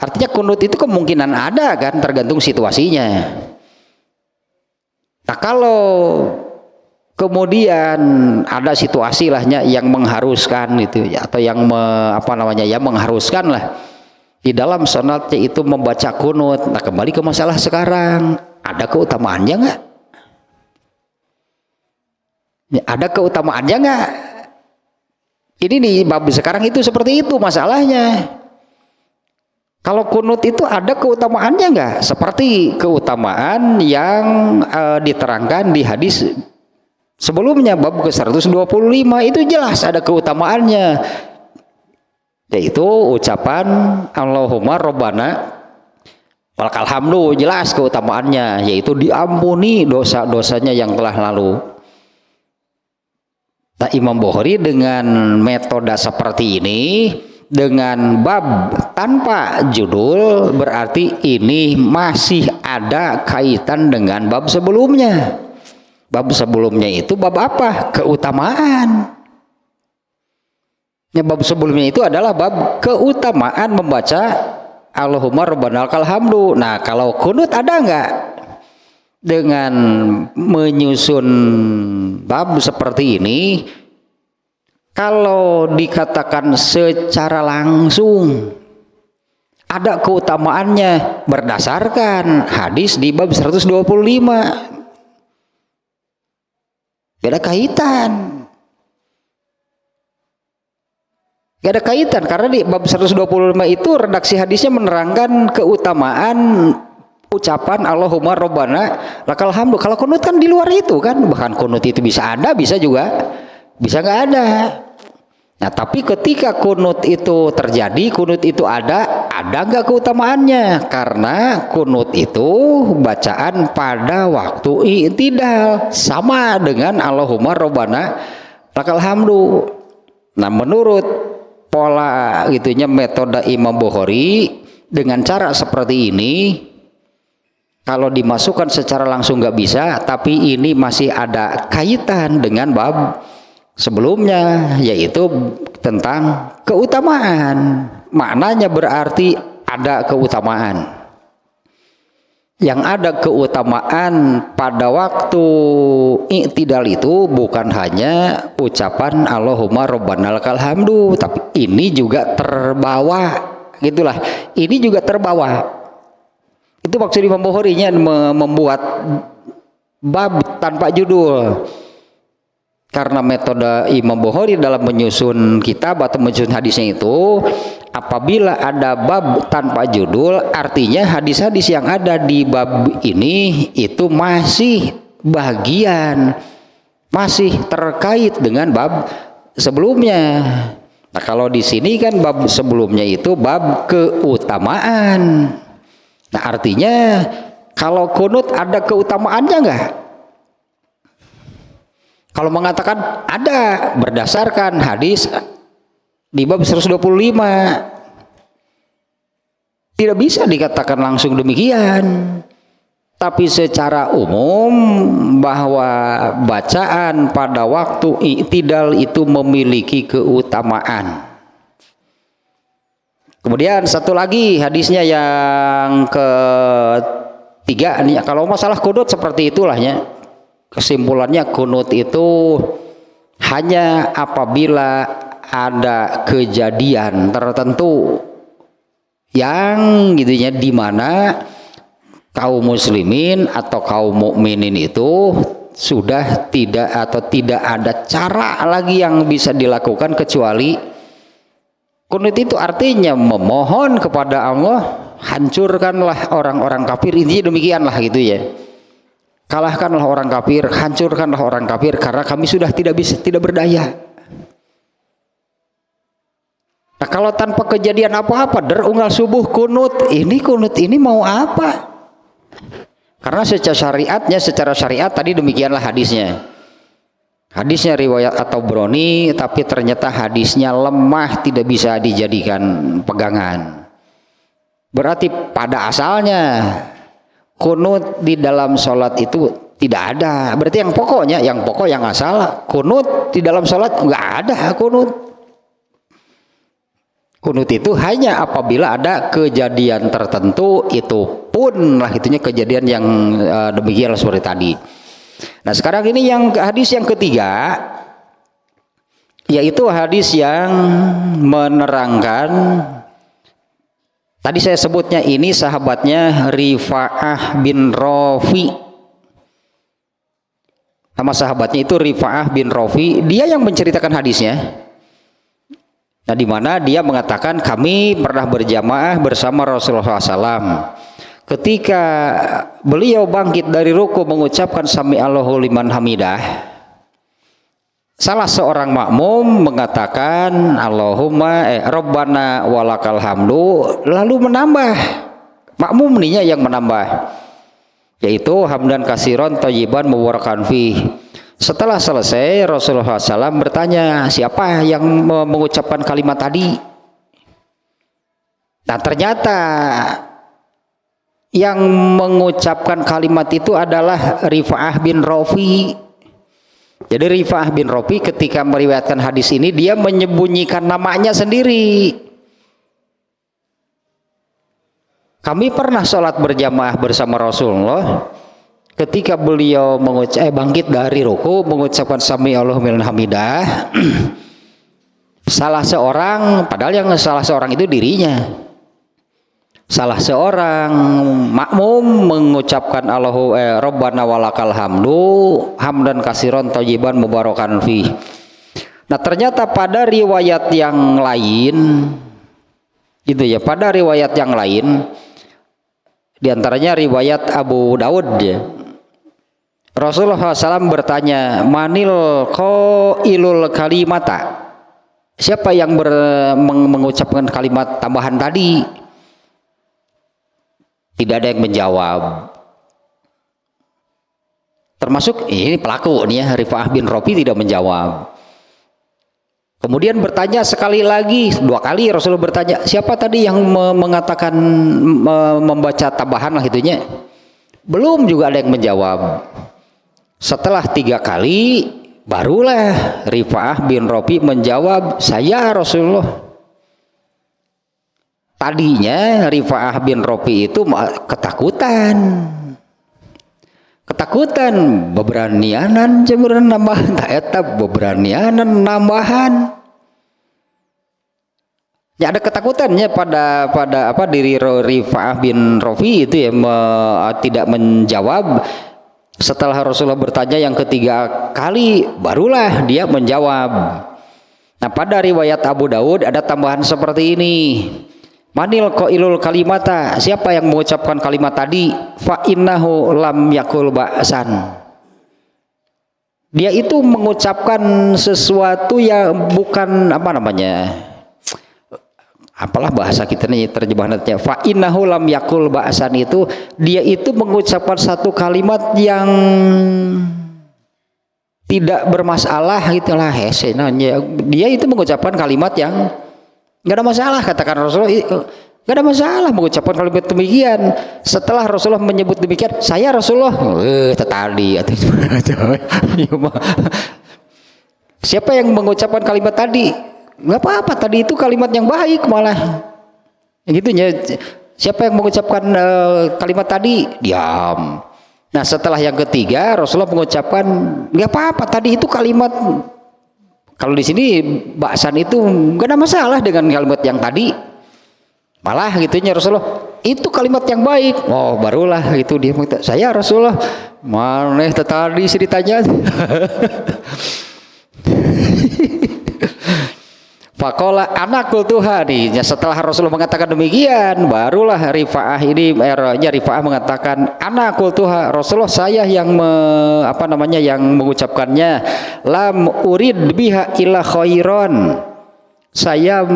artinya kunut itu kemungkinan ada kan, tergantung situasinya. Nah, kalau kemudian ada situasi lahnya yang mengharuskan itu ya, atau yang mengharuskan lah di dalam sholatnya itu membaca kunut. Nah, kembali ke masalah sekarang, ada keutamaannya nggak? Ada keutamaannya nggak? Ini nih bab sekarang itu seperti itu masalahnya. Kalau kunut itu ada keutamaannya nggak? Seperti keutamaan yang diterangkan di hadis sebelumnya, bab ke-125 itu jelas ada keutamaannya, yaitu ucapan Allahumma Rabbana walakal hamdu, jelas keutamaannya, yaitu diampuni dosa-dosanya yang telah lalu. Nah, Imam Bukhari dengan metode seperti ini, dengan bab tanpa judul, berarti ini masih ada kaitan dengan bab sebelumnya. Bab sebelumnya itu bab apa? Keutamaan. Ya, bab sebelumnya itu adalah bab keutamaan membaca Allahumma Rabbana lakal hamdu. Nah, kalau kunut ada nggak? Dengan menyusun bab seperti ini, kalau dikatakan secara langsung ada keutamaannya berdasarkan hadis di bab 125. Gak ada kaitan. Gak ada kaitan karena di bab 125 itu redaksi hadisnya menerangkan keutamaan ucapan Allahumma Rabbana lakal hamdu. Kalau kunut kan di luar itu kan, bahkan kunut itu bisa ada, bisa juga bisa nggak ada. Nah, tapi ketika kunut itu terjadi, kunut itu ada nggak keutamaannya? Karena kunut itu bacaan pada waktu i'tidal, sama dengan Allahumma Rabbana lakal hamdu. Nah, menurut pola gitunya metode Imam Bukhari, dengan cara seperti ini kalau dimasukkan secara langsung nggak bisa, tapi ini masih ada kaitan dengan bab sebelumnya, yaitu tentang keutamaan. Maknanya berarti ada keutamaan. Yang ada keutamaan pada waktu i'tidal itu bukan hanya ucapan Allahumma Rabbana lakal hamdu, tapi ini juga terbawa, gitulah. Ini juga terbawa. Itu maksud Imam Bukhari-nya membuat bab tanpa judul. Karena metode Imam Bukhari dalam menyusun kitab atau menyusun hadisnya itu, apabila ada bab tanpa judul, artinya hadis-hadis yang ada di bab ini itu masih bagian, masih terkait dengan bab sebelumnya. Nah, kalau di sini kan bab sebelumnya itu bab keutamaan. Nah, artinya kalau kunut ada keutamaannya enggak? Kalau mengatakan ada berdasarkan hadis di bab 125, tidak bisa dikatakan langsung demikian. Tapi secara umum bahwa bacaan pada waktu i'tidal itu memiliki keutamaan. Kemudian satu lagi hadisnya yang ketiga nih, kalau masalah kunut seperti itulahnya. Kesimpulannya kunut itu hanya apabila ada kejadian tertentu yang gitunya di mana kaum muslimin atau kaum mukminin itu sudah tidak atau tidak ada cara lagi yang bisa dilakukan kecuali kunut. Itu artinya memohon kepada Allah, hancurkanlah orang-orang kafir, intinya demikianlah gitu ya. Kalahkanlah orang kafir, hancurkanlah orang kafir karena kami sudah tidak berdaya. Nah, kalau tanpa kejadian apa-apa, unggal subuh kunut ini mau apa? Karena secara syariat tadi demikianlah hadisnya. Hadisnya riwayat atau Broni, tapi ternyata hadisnya lemah, tidak bisa dijadikan pegangan. Berarti pada asalnya kunut di dalam sholat itu tidak ada. Berarti yang pokok yang asal kunut di dalam sholat nggak ada kunut. Kunut itu hanya apabila ada kejadian tertentu, itu pun lah itunya kejadian yang demikian seperti tadi. Nah sekarang ini hadis yang ketiga, yaitu hadis yang menerangkan, tadi saya sebutnya ini sahabatnya Rifa'ah bin Rafi. Nama sahabatnya itu Rifa'ah bin Rafi, dia yang menceritakan hadisnya. Nah di mana dia mengatakan kami pernah berjamaah bersama Rasulullah SAW. Ketika beliau bangkit dari ruku mengucapkan sami Allahu liman hamidah, salah seorang makmum mengatakan Allahumma Rabbana walakal hamdu, lalu menambah, makmum ninya yang menambah, yaitu hamdan kasiron thayyiban mubarakan fih. Setelah selesai Rasulullah SAW bertanya siapa yang mengucapkan kalimat tadi. Nah ternyata yang mengucapkan kalimat itu adalah Rifa'ah bin Rafi. Jadi Rifa'ah bin Rafi ketika meriwayatkan hadis ini dia menyembunyikan namanya sendiri. Kami pernah sholat berjamaah bersama Rasulullah. Ketika beliau bangkit dari ruku mengucapkan sami Allahu liman hamidah, salah seorang, padahal yang salah seorang itu dirinya, salah seorang makmum mengucapkan Allahu Rabbana walakal hamdu hamdan kasiron thayyiban mubarakan fi. Nah ternyata pada riwayat yang lain gitu ya, pada riwayat yang lain diantaranya riwayat Abu Daud ya, Rasulullah SAW bertanya manil qailul kalimata, siapa yang mengucapkan kalimat tambahan tadi. Tidak ada yang menjawab. Termasuk ini pelaku nih ya, Rifa'ah bin Rafi tidak menjawab. Kemudian bertanya sekali lagi, dua kali Rasulullah bertanya, siapa tadi yang mengatakan membaca tambahan lah itunya. Belum juga ada yang menjawab. Setelah 3 kali barulah Rifa'ah bin Rafi menjawab, saya Rasulullah. Tadinya Rifa'ah bin Rafi itu ketakutan, beberanianan cemburan nambahan, tak etap beberanianan nambahan. Ya ada ketakutannya pada diri Rifa'ah bin Rafi itu ya, tidak menjawab. Setelah Rasulullah bertanya yang 3 kali barulah dia menjawab. Nah pada riwayat Abu Daud ada tambahan seperti ini. Manil qailul kalimata, siapa yang mengucapkan kalimat tadi, fa innahu lam yakul ba'san. Dia itu mengucapkan sesuatu yang bukan apalah bahasa kita nih terjemahannya, fa innahu lam yakul ba'san, itu dia itu mengucapkan satu kalimat yang tidak bermasalah gitulah. Dia itu mengucapkan kalimat yang nggak ada masalah, katakan Rasulullah, nggak ada masalah mengucapkan kalimat demikian. Setelah Rasulullah menyebut demikian, saya Rasulullah, tadi atau siapa yang mengucapkan kalimat tadi? Nggak apa-apa, tadi itu kalimat yang baik malah. Gitunya. Siapa yang mengucapkan kalimat tadi? Diam. Nah setelah yang ketiga Rasulullah mengucapkan nggak apa-apa tadi itu kalimat. Kalau di sini baksan itu nggak ada masalah dengan kalimat yang tadi. Malah gitunya Rasulullah itu kalimat yang baik. Oh barulah itu dia minta saya Rasulullah mana tadi ceritanya. Fakola anakul Tuhan nih. Setelah Rasulullah mengatakan demikian, barulah Rifa'ah ini Rifa'ah mengatakan anakul Tuhan Rasulullah saya yang yang mengucapkannya lam urid biha ila khairon. Saya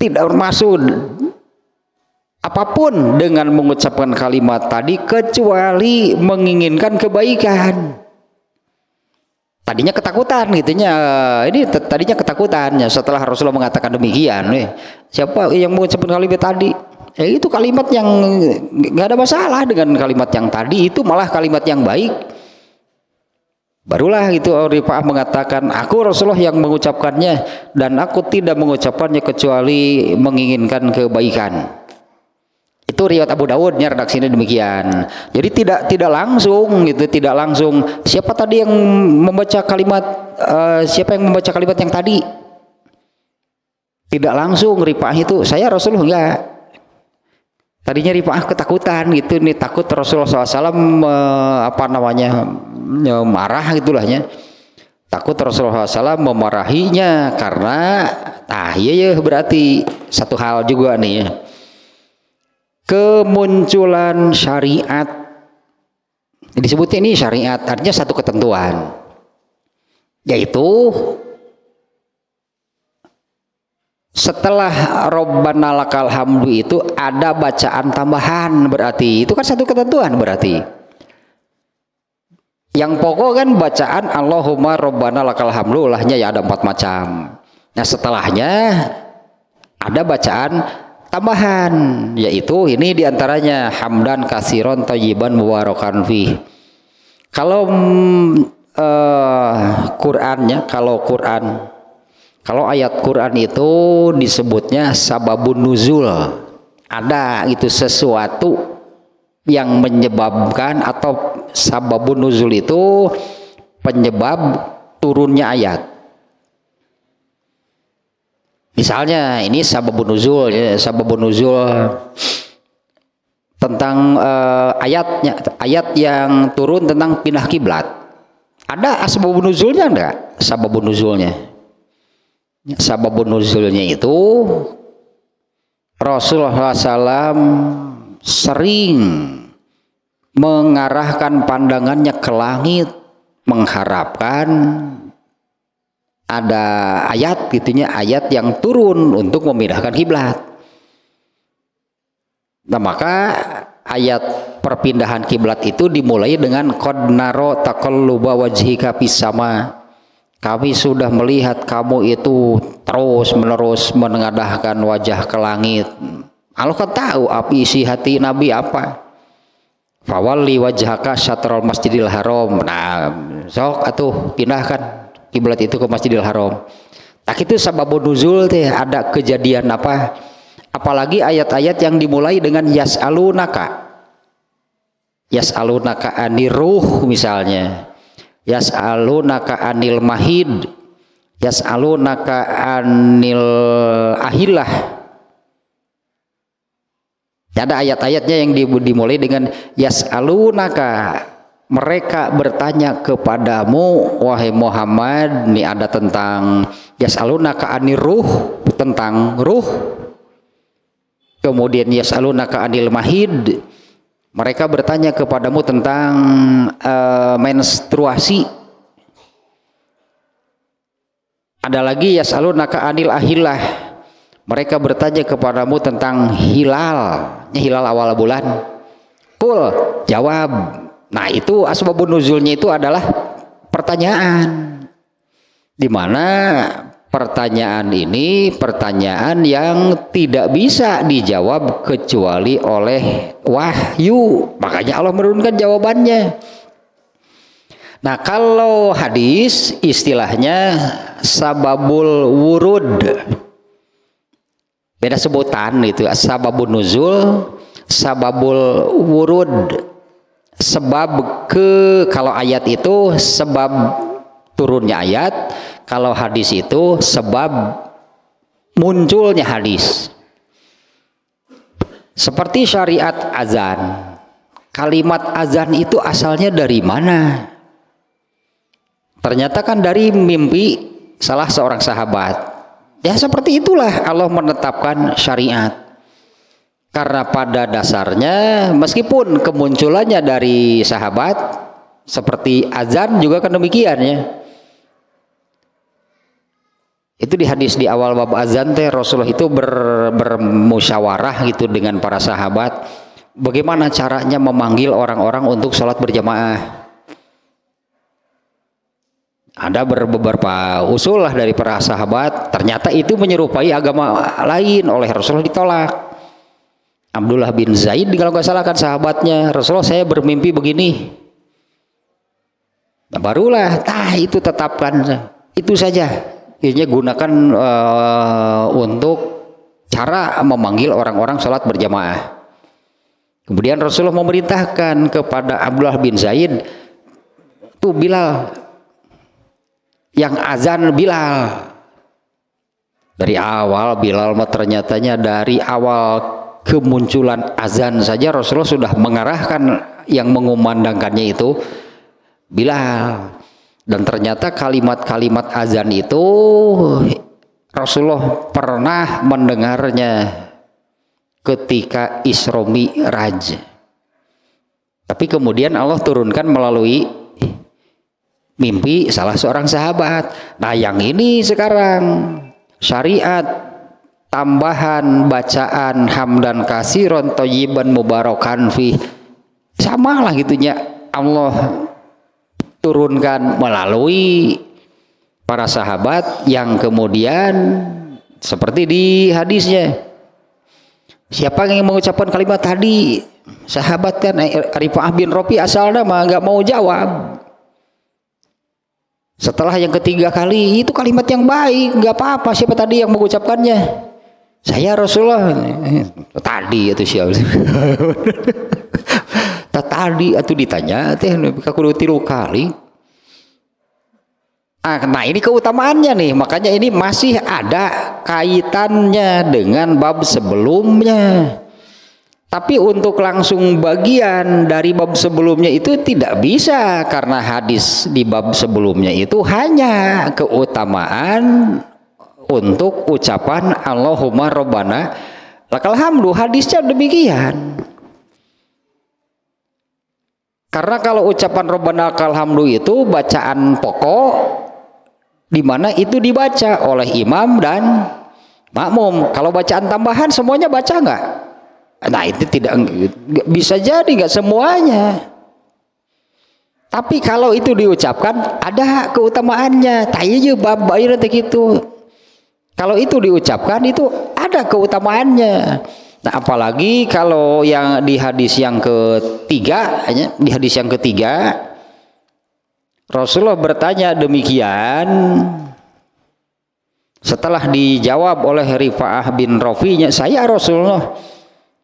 tidak bermaksud apapun dengan mengucapkan kalimat tadi kecuali menginginkan kebaikan. Tadinya ketakutan gitunya. Ini tadinya ketakutannya setelah Rasulullah mengatakan demikian. Siapa yang mengucapkan kalimat tadi? Itu kalimat yang nggak ada masalah dengan kalimat yang tadi, itu malah kalimat yang baik. Barulah itu Rifa'ah mengatakan, aku Rasulullah yang mengucapkannya dan aku tidak mengucapkannya kecuali menginginkan kebaikan. Itu riwayat Abu Dawudnya redaksinya demikian. Jadi tidak langsung gitu, tidak langsung. Siapa tadi yang membaca kalimat siapa yang membaca kalimat yang tadi? Tidak langsung Rifa'ah itu, saya Rasulullah enggak. Tadinya Rifa'ah ketakutan gitu nih, takut Rasulullah SAW marah gitulahnya. Takut Rasulullah SAW memarahinya karena iya berarti satu hal juga nih ya. Kemunculan syariat, disebutnya ini syariat artinya satu ketentuan, yaitu setelah Rabbana lakal hamdu itu ada bacaan tambahan, berarti itu kan satu ketentuan. Berarti yang pokok kan bacaan Allahumma Rabbana lakal hamdu lahnya ya ada 4 macam. Nah setelahnya ada bacaan tambahan, yaitu ini diantaranya hamdan kasiron thayyiban mubarakan fi. Kalau Qur'annya, kalau ayat Qur'an itu disebutnya sababun nuzul, ada itu sesuatu yang menyebabkan, atau sababun nuzul itu penyebab turunnya ayat. Misalnya ini sababun nuzul ya, sababun nuzul tentang ayat yang turun tentang pindah kiblat. Ada sababun nuzulnya enggak? Sababun nuzulnya. Sababun nuzulnya itu Rasulullah SAW sering mengarahkan pandangannya ke langit mengharapkan ada ayat gitunya, ayat yang turun untuk memindahkan kiblat. Nah maka ayat perpindahan kiblat itu dimulai dengan qad naro taqalluba wajhika fis sama. Kami sudah melihat kamu itu terus menerus menengadahkan wajah ke langit. Allah kan tahu api isi hati Nabi apa. Fawalli wajhaka syatrul masjidil haram. Nah sok atuh pindahkan kiblat itu ke Masjidil Haram. Tak itu sababun nuzul teh, ada kejadian apa? Apalagi ayat-ayat yang dimulai dengan yas'alunaka anir ruh misalnya, yas'alunaka anil mahid, yas'alunaka anil ahillah. Ada ayat-ayatnya yang dimulai dengan yas'alunaka, mereka bertanya kepadamu wahai Muhammad. Ini ada tentang yas'alunaka anir ruh, tentang ruh. Kemudian yas'alunaka anil mahid, mereka bertanya kepadamu tentang menstruasi. Ada lagi yas'alunaka anil ahillah, mereka bertanya kepadamu tentang hilal awal bulan. Qul, jawab. Nah itu asbabun nuzulnya itu adalah pertanyaan, di mana pertanyaan ini pertanyaan yang tidak bisa dijawab kecuali oleh wahyu, makanya Allah menurunkan jawabannya. Nah kalau hadis istilahnya sababul wurud, beda sebutan itu. Sababun nuzul, sababul wurud, sebab kalau ayat itu sebab turunnya ayat, kalau hadis itu sebab munculnya hadis. Seperti syariat azan, kalimat azan itu asalnya dari mana? Ternyata kan dari mimpi salah seorang sahabat. Ya seperti itulah Allah menetapkan syariat. Karena pada dasarnya meskipun kemunculannya dari sahabat seperti azan juga kan demikian ya. Itu di hadis di awal bab azan teh Rasulullah itu bermusyawarah gitu dengan para sahabat bagaimana caranya memanggil orang-orang untuk sholat berjamaah. Ada beberapa usul lah dari para sahabat, ternyata itu menyerupai agama lain, oleh Rasulullah ditolak. Abdullah bin Zaid kalau nggak salah kan sahabatnya, Rasulullah saya bermimpi begini. Nah, barulah, itu tetapkan, itu saja. Akhirnya gunakan untuk cara memanggil orang-orang sholat berjamaah. Kemudian Rasulullah memerintahkan kepada Abdullah bin Zaid, tuh Bilal, yang azan Bilal. Dari awal Bilal ternyatanya dari awal kemunculan azan saja Rasulullah sudah mengarahkan yang mengumandangkannya itu Bilal. Dan ternyata kalimat-kalimat azan itu Rasulullah pernah mendengarnya ketika Isra Mi'raj. Tapi kemudian Allah turunkan melalui mimpi salah seorang sahabat. Nah yang ini sekarang syariat tambahan bacaan hamdan kasiron thayyiban mubarakan fi, sama lah gitunya Allah turunkan melalui para sahabat yang kemudian seperti di hadisnya, siapa yang mengucapkan kalimat tadi? Sahabat kan Rifa'ah bin Rafi asalnya mah nggak mau jawab. Setelah yang ketiga kali, itu kalimat yang baik, nggak apa-apa, siapa tadi yang mengucapkannya? Saya Rasulullah. Tadi itu siapa? Tadi itu ditanya, kudu 3 kali. Nah ini keutamaannya nih, makanya ini masih ada kaitannya dengan bab sebelumnya. Tapi untuk langsung bagian dari bab sebelumnya itu tidak bisa, karena hadis di bab sebelumnya itu hanya keutamaan untuk ucapan Allahumma Rabbana lakal hamdu, hadisnya demikian. Karena kalau ucapan Rabbana lakal hamdu itu bacaan pokok di mana itu dibaca oleh imam dan makmum. Kalau bacaan tambahan semuanya baca nggak? Nah itu tidak bisa, jadi nggak semuanya. Tapi kalau itu diucapkan ada keutamaannya. Tayyib bab bayar gitu. Kalau itu diucapkan itu ada keutamaannya. Nah apalagi kalau yang di hadis yang ketiga, Rasulullah bertanya demikian. Setelah dijawab oleh Rifa'ah bin Rafi'nya, saya Rasulullah,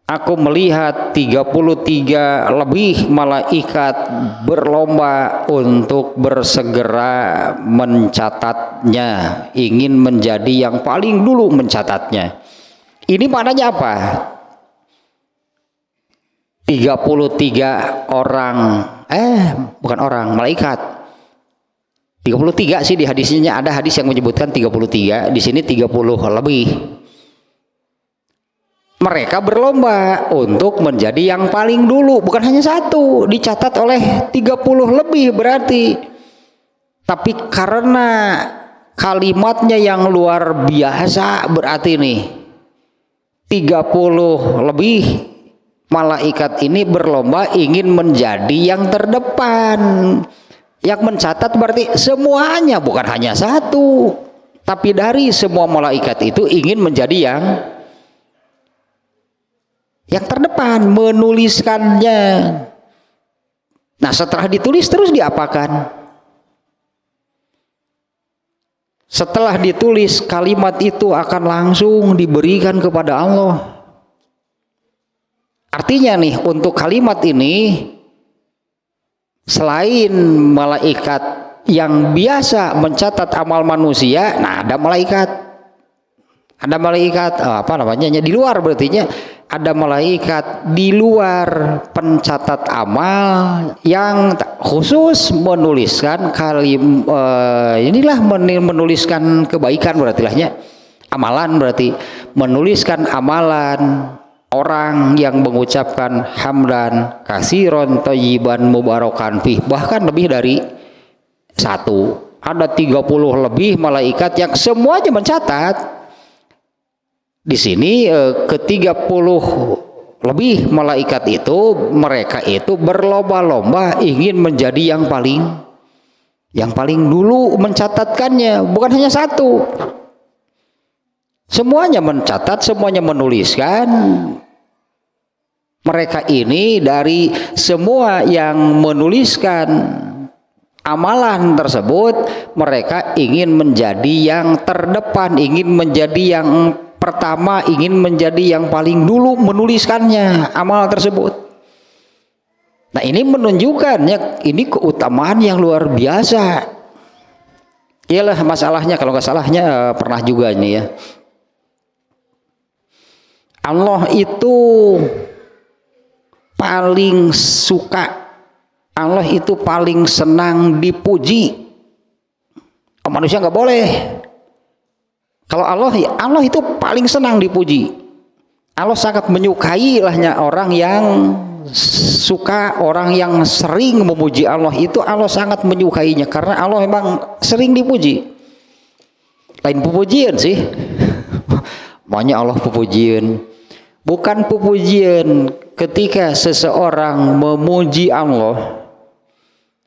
aku melihat 33 lebih malaikat berlomba untuk bersegera mencatatnya, ingin menjadi yang paling dulu mencatatnya. Ini maknanya apa? 33 orang, bukan orang, malaikat. 33 sih di hadisnya, ada hadis yang menyebutkan 33, di sini 30 lebih. Mereka berlomba untuk menjadi yang paling dulu, bukan hanya satu, dicatat oleh 30 lebih berarti. Tapi karena kalimatnya yang luar biasa berarti nih 30 lebih malaikat ini berlomba ingin menjadi yang terdepan. Yang mencatat berarti semuanya, bukan hanya satu, tapi dari semua malaikat itu ingin menjadi yang terdepan, menuliskannya. Nah setelah ditulis terus diapakan? setelah ditulis kalimat itu akan langsung diberikan kepada Allah. Artinya nih, untuk kalimat ini selain malaikat yang biasa mencatat amal manusia, nah ada malaikat apa namanya di luar, berarti ada malaikat di luar pencatat amal yang khusus menuliskan menuliskan kebaikan, berarti lahnya amalan, berarti menuliskan amalan orang yang mengucapkan hamdan katsiron thayyiban mubarakan fih, bahkan lebih dari satu. Ada 30 lebih malaikat yang semuanya mencatat. Di sini ke-30 lebih malaikat itu, mereka itu berlomba-lomba ingin menjadi yang paling dulu mencatatkannya, bukan hanya satu. Semuanya mencatat, semuanya menuliskan. Mereka ini dari semua yang menuliskan amalan tersebut, mereka ingin menjadi yang terdepan, ingin menjadi yang pertama, ingin menjadi yang paling dulu menuliskannya amal tersebut. Nah, ini menunjukkannya ini keutamaan yang luar biasa. Iyalah masalahnya, kalau nggak salahnya pernah juga ini ya, Allah itu paling suka, Allah itu paling senang dipuji. Manusia nggak boleh. Kalau Allah itu paling senang dipuji. Allah sangat menyukai lahnya orang yang suka, orang yang sering memuji Allah itu Allah sangat menyukainya, karena Allah memang sering dipuji. Lain pujian sih. Maunya Allah pujian. Bukan pujian ketika seseorang memuji Allah.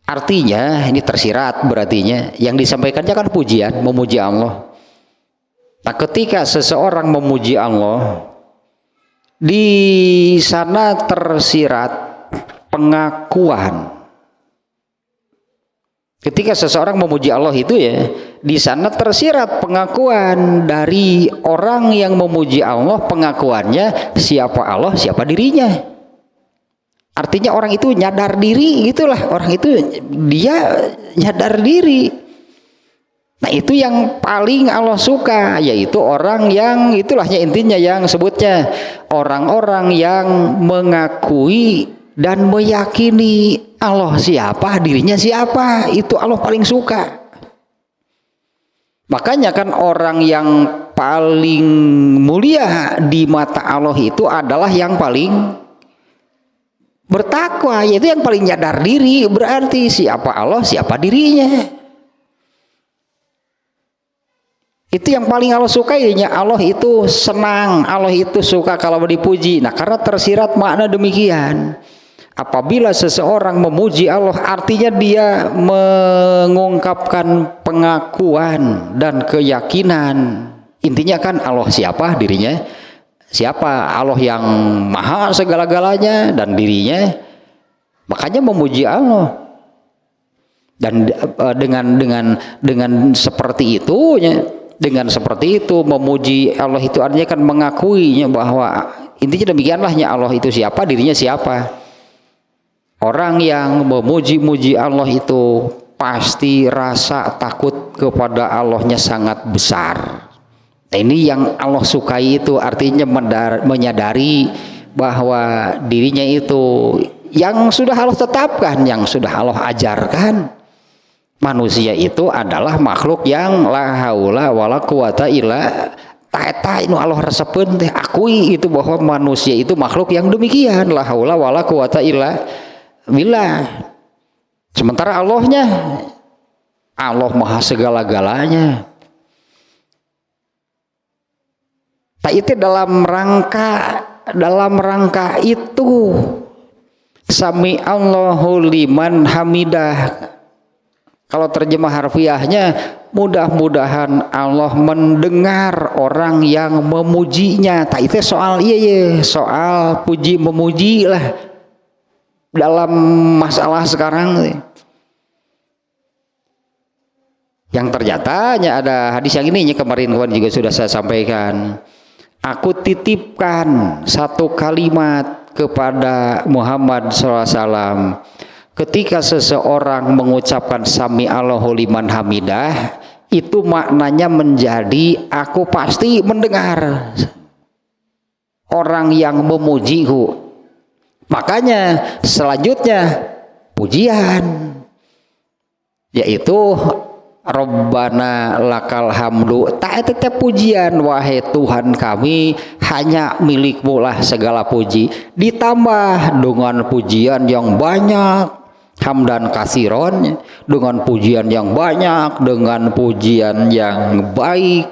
Artinya ini tersirat, berartinya yang disampaikannya kan pujian, memuji Allah. Nah, ketika seseorang memuji Allah, di sana tersirat pengakuan. Ketika seseorang memuji Allah itu ya, di sana tersirat pengakuan dari orang yang memuji Allah, pengakuannya siapa Allah, siapa dirinya. Artinya orang itu nyadar diri, gitulah. Orang itu dia nyadar diri. Nah, itu yang paling Allah suka, yaitu orang yang itulahnya intinya yang sebutnya orang-orang yang mengakui dan meyakini Allah siapa, dirinya siapa, itu Allah paling suka. Makanya kan orang yang paling mulia di mata Allah itu adalah yang paling bertakwa, yaitu yang paling nyadar diri. Berarti siapa Allah, siapa dirinya. Itu yang paling Allah sukainya. Allah itu senang, Allah itu suka kalau dipuji. Nah, karena tersirat makna demikian. Apabila seseorang memuji Allah, artinya dia mengungkapkan pengakuan dan keyakinan. Intinya kan Allah siapa, dirinya siapa, Allah yang maha segala-galanya dan dirinya. Makanya memuji Allah. Dan dengan seperti itu, dengan seperti itu memuji Allah itu artinya kan mengakuinya bahwa intinya demikianlahnya Allah itu siapa, dirinya siapa. Orang yang memuji-muji Allah itu pasti rasa takut kepada Allahnya sangat besar. Nah, ini yang Allah sukai itu, artinya menyadari bahwa dirinya itu yang sudah Allah tetapkan, yang sudah Allah ajarkan. Manusia itu adalah makhluk yang la haula wala quwata illa taeta inu Allah resepkeun teh, akui itu bahwa manusia itu makhluk yang demikian, la haula wala quwata illa billah. Sementara Allahnya, Allah maha segala-galanya. Tak itu dalam rangka itu sami Allahu liman hamidah. Kalau terjemah harfiahnya, mudah-mudahan Allah mendengar orang yang memujinya. Tak itu soal soal puji memuji lah dalam masalah sekarang. Yang ternyatanya ada hadis yang ini kemarin juga sudah saya sampaikan. Aku titipkan satu kalimat kepada Muhammad SAW. Ketika seseorang mengucapkan sami Allahu liman hamidah, itu maknanya menjadi aku pasti mendengar orang yang memujiku. Makanya selanjutnya pujian, yaitu Rabbana lakal hamdu, tak tetap pujian, wahai Tuhan kami, hanya milikmu lah segala puji, ditambah dengan pujian yang banyak, hamdan kasiron, dengan pujian yang banyak, dengan pujian yang baik,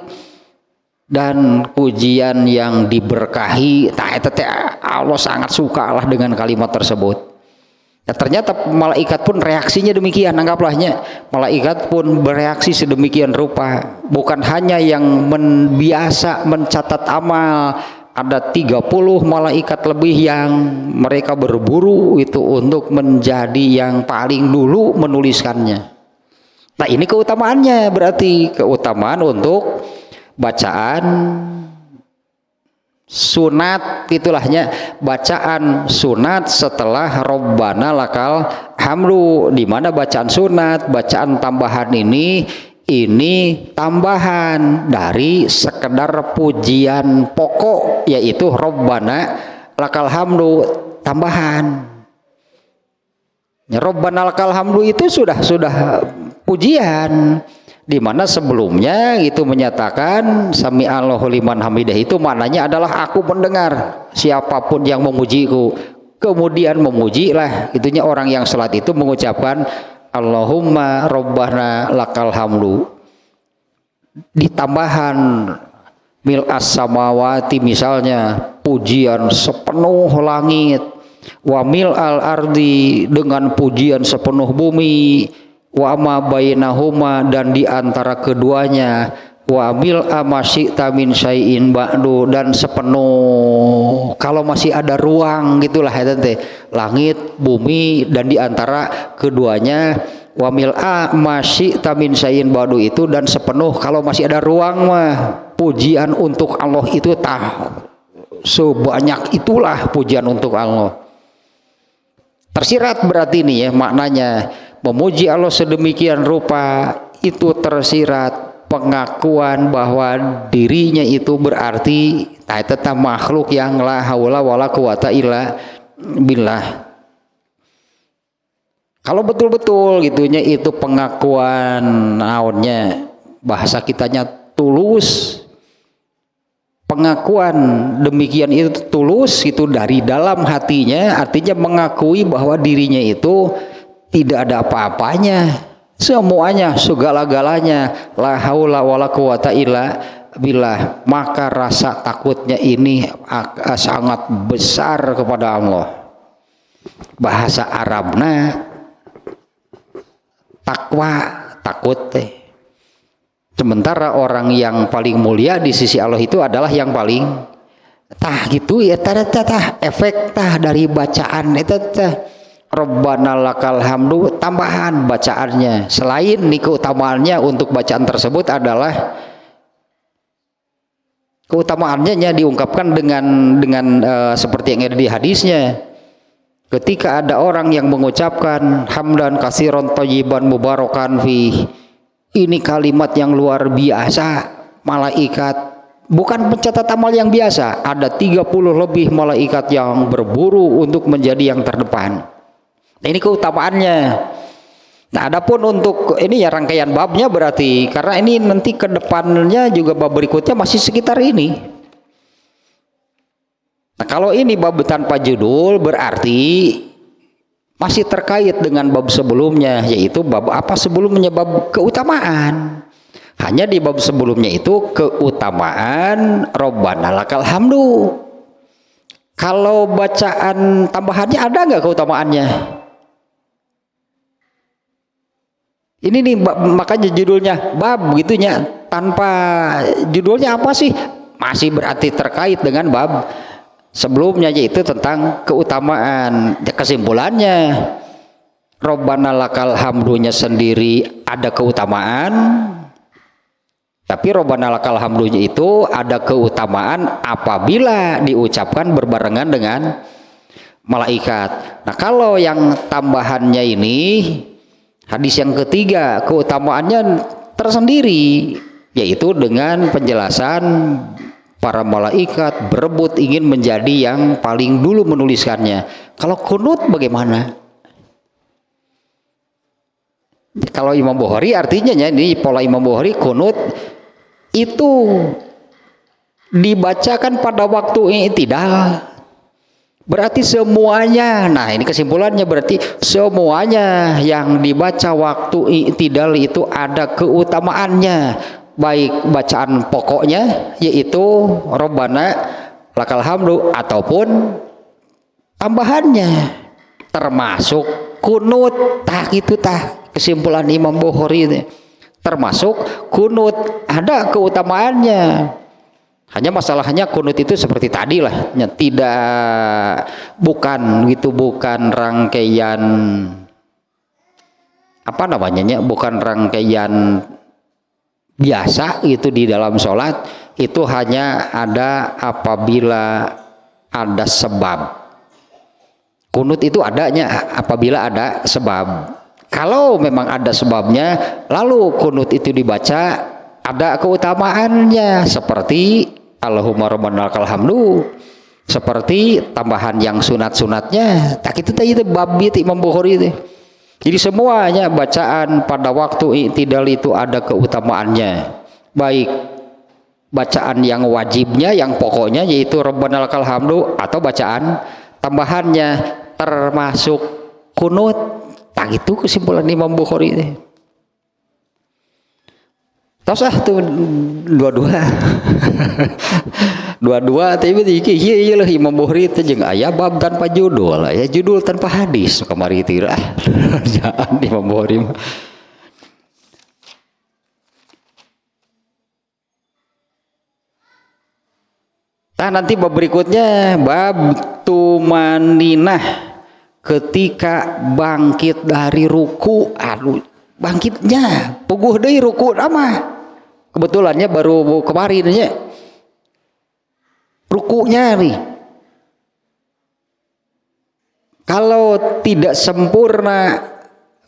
dan pujian yang diberkahi. Tak tetap Allah sangat suka lah dengan kalimat tersebut. Ya, ternyata malaikat pun reaksinya demikian, anggaplah,nya malaikat pun bereaksi sedemikian rupa. Bukan hanya yang biasa mencatat amal, ada 30 malaikat lebih yang mereka berburu itu untuk menjadi yang paling dulu menuliskannya. Nah, ini keutamaannya, berarti keutamaan untuk bacaan sunat, itulahnya bacaan sunat setelah Rabbana lakal hamdu, di mana bacaan sunat, bacaan tambahan ini tambahan dari sekedar pujian pokok, yaitu Rabbana lakal hamdu, tambahan. Rabbana lakal hamdu itu sudah pujian, di mana sebelumnya itu menyatakan sami Allahu liman hamidah, itu maknanya adalah aku mendengar siapapun yang memujiku. Kemudian memujilah, itunya orang yang salat itu mengucapkan Allahumma Rabbana lakal hamdu, ditambahan mil'as samawati, misalnya pujian sepenuh langit, wa mil'al ardi, dengan pujian sepenuh bumi, wa ma bainahuma, dan di antara keduanya, wa mil amasyita min syai'in ba'du, dan sepenuh kalau masih ada ruang gitulah ya teh, langit bumi dan di antara keduanya, wa mil amasyita min syai'in ba'du itu, dan sepenuh kalau masih ada ruang mah. Pujian untuk Allah itu sebanyak itulah pujian untuk Allah. Tersirat berarti ini ya maknanya, memuji Allah sedemikian rupa itu tersirat pengakuan bahwa dirinya itu berarti tetap makhluk yang la haula wala quwata illa billah. Kalau betul-betul gitunya itu pengakuan naonnya, bahasa kitanya tulus, pengakuan demikian itu tulus itu dari dalam hatinya, artinya mengakui bahwa dirinya itu tidak ada apa-apanya, semuanya, segala-galanya, la haula wala quwata illa billah, maka rasa takutnya ini sangat besar kepada Allah. Bahasa Arabna takwa, takut teh. Sementara orang yang paling mulia di sisi Allah itu adalah yang paling gitu ya, efek dari bacaan itu Rabbana lakal hamdu, tambahan bacaannya. Selain nih keutamaannya untuk bacaan tersebut adalah keutamaannya diungkapkan dengan seperti yang ada di hadisnya. Ketika ada orang yang mengucapkan hamdan katsiran thayyiban mubarakan fi, ini kalimat yang luar biasa, malaikat bukan pencatat amal yang biasa, ada 30 lebih malaikat yang berburu untuk menjadi yang terdepan. Ini keutamaannya. Nah, adapun untuk ini ya rangkaian babnya berarti, karena ini nanti ke depannya juga bab berikutnya masih sekitar ini. Nah, kalau ini bab tanpa judul berarti masih terkait dengan bab sebelumnya, yaitu bab apa sebelumnya, bab keutamaan. Hanya di bab sebelumnya itu keutamaan Rabbana lakal hamdu. Kalau bacaan tambahannya ada nggak keutamaannya? Ini nih makanya judulnya bab gitunya, tanpa judulnya apa sih? Masih berarti terkait dengan bab sebelumnya, yaitu tentang keutamaan. Kesimpulannya Rabbana lakal hamdunya sendiri ada keutamaan, tapi Rabbana lakal hamdunya itu ada keutamaan apabila diucapkan berbarengan dengan malaikat. Nah, kalau yang tambahannya ini hadis yang ketiga, keutamaannya tersendiri, yaitu dengan penjelasan para malaikat berebut ingin menjadi yang paling dulu menuliskannya. Kalau kunut bagaimana? Kalau Imam Bukhari artinya ini pola Imam Bukhari, kunut itu dibacakan pada waktu i'tidal. Berarti semuanya, nah ini kesimpulannya, berarti semuanya yang dibaca waktu i'tidal itu ada keutamaannya, baik bacaan pokoknya yaitu Rabbana lakal hamdu ataupun tambahannya termasuk kunut. Tah gitu tah kesimpulan Imam Bukhari itu. Termasuk kunut ada keutamaannya. Hanya masalahnya kunut itu seperti tadi lah, bukan rangkaian apa namanya, bukan rangkaian biasa gitu di dalam sholat. Itu hanya ada apabila ada sebab. Kunut itu adanya apabila ada sebab. Kalau memang ada sebabnya, lalu kunut itu dibaca, ada keutamaannya seperti Allahumma rabbana lakal hamdu, seperti tambahan yang sunat-sunatnya. Tak itu bab itu Imam Bukhari itu. Jadi semuanya bacaan pada waktu i'tidal itu ada keutamaannya, baik bacaan yang wajibnya, yang pokoknya yaitu rabbana lakal hamdu, atau bacaan tambahannya termasuk kunut. Tak itu kesimpulan Imam Bukhari itu. Tos tuh dua-dua. Dua-dua tapi iya lah Imam Bukhari itu jeung aya bab tanpa judul, ya judul tanpa hadis kamari itu lah. Jangan Imam Bukhari. Nah, nanti bab berikutnya bab tumaninah, ketika bangkit dari ruku. Bangkitnya puguh deui ruku nama. Kebetulannya baru kemarin nya rukunya nih. Kalau tidak sempurna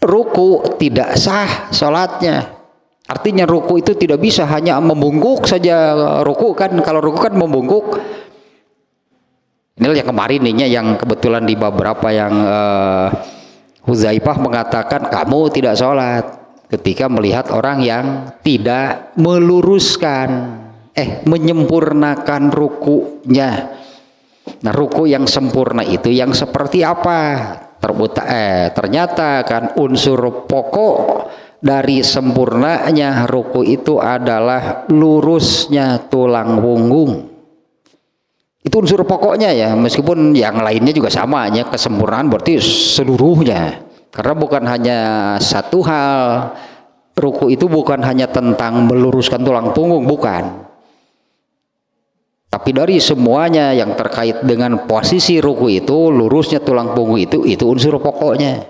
ruku tidak sah salatnya. Artinya ruku itu tidak bisa hanya membungkuk saja ruku kan. Kalau ruku kan membungkuk. Inilah yang kemarin nih yang kebetulan di beberapa yang Huzaifah mengatakan kamu tidak sholat ketika melihat orang yang tidak meluruskan menyempurnakan rukunya. Nah, ruku yang sempurna itu yang seperti apa? Ternyata kan unsur pokok dari sempurnanya ruku itu adalah lurusnya tulang punggung. Itu unsur pokoknya ya, meskipun yang lainnya juga sama ya, kesempurnaan berarti seluruhnya. Karena bukan hanya satu hal, ruku itu bukan hanya tentang meluruskan tulang punggung, bukan. Tapi dari semuanya yang terkait dengan posisi ruku itu, lurusnya tulang punggung itu unsur pokoknya.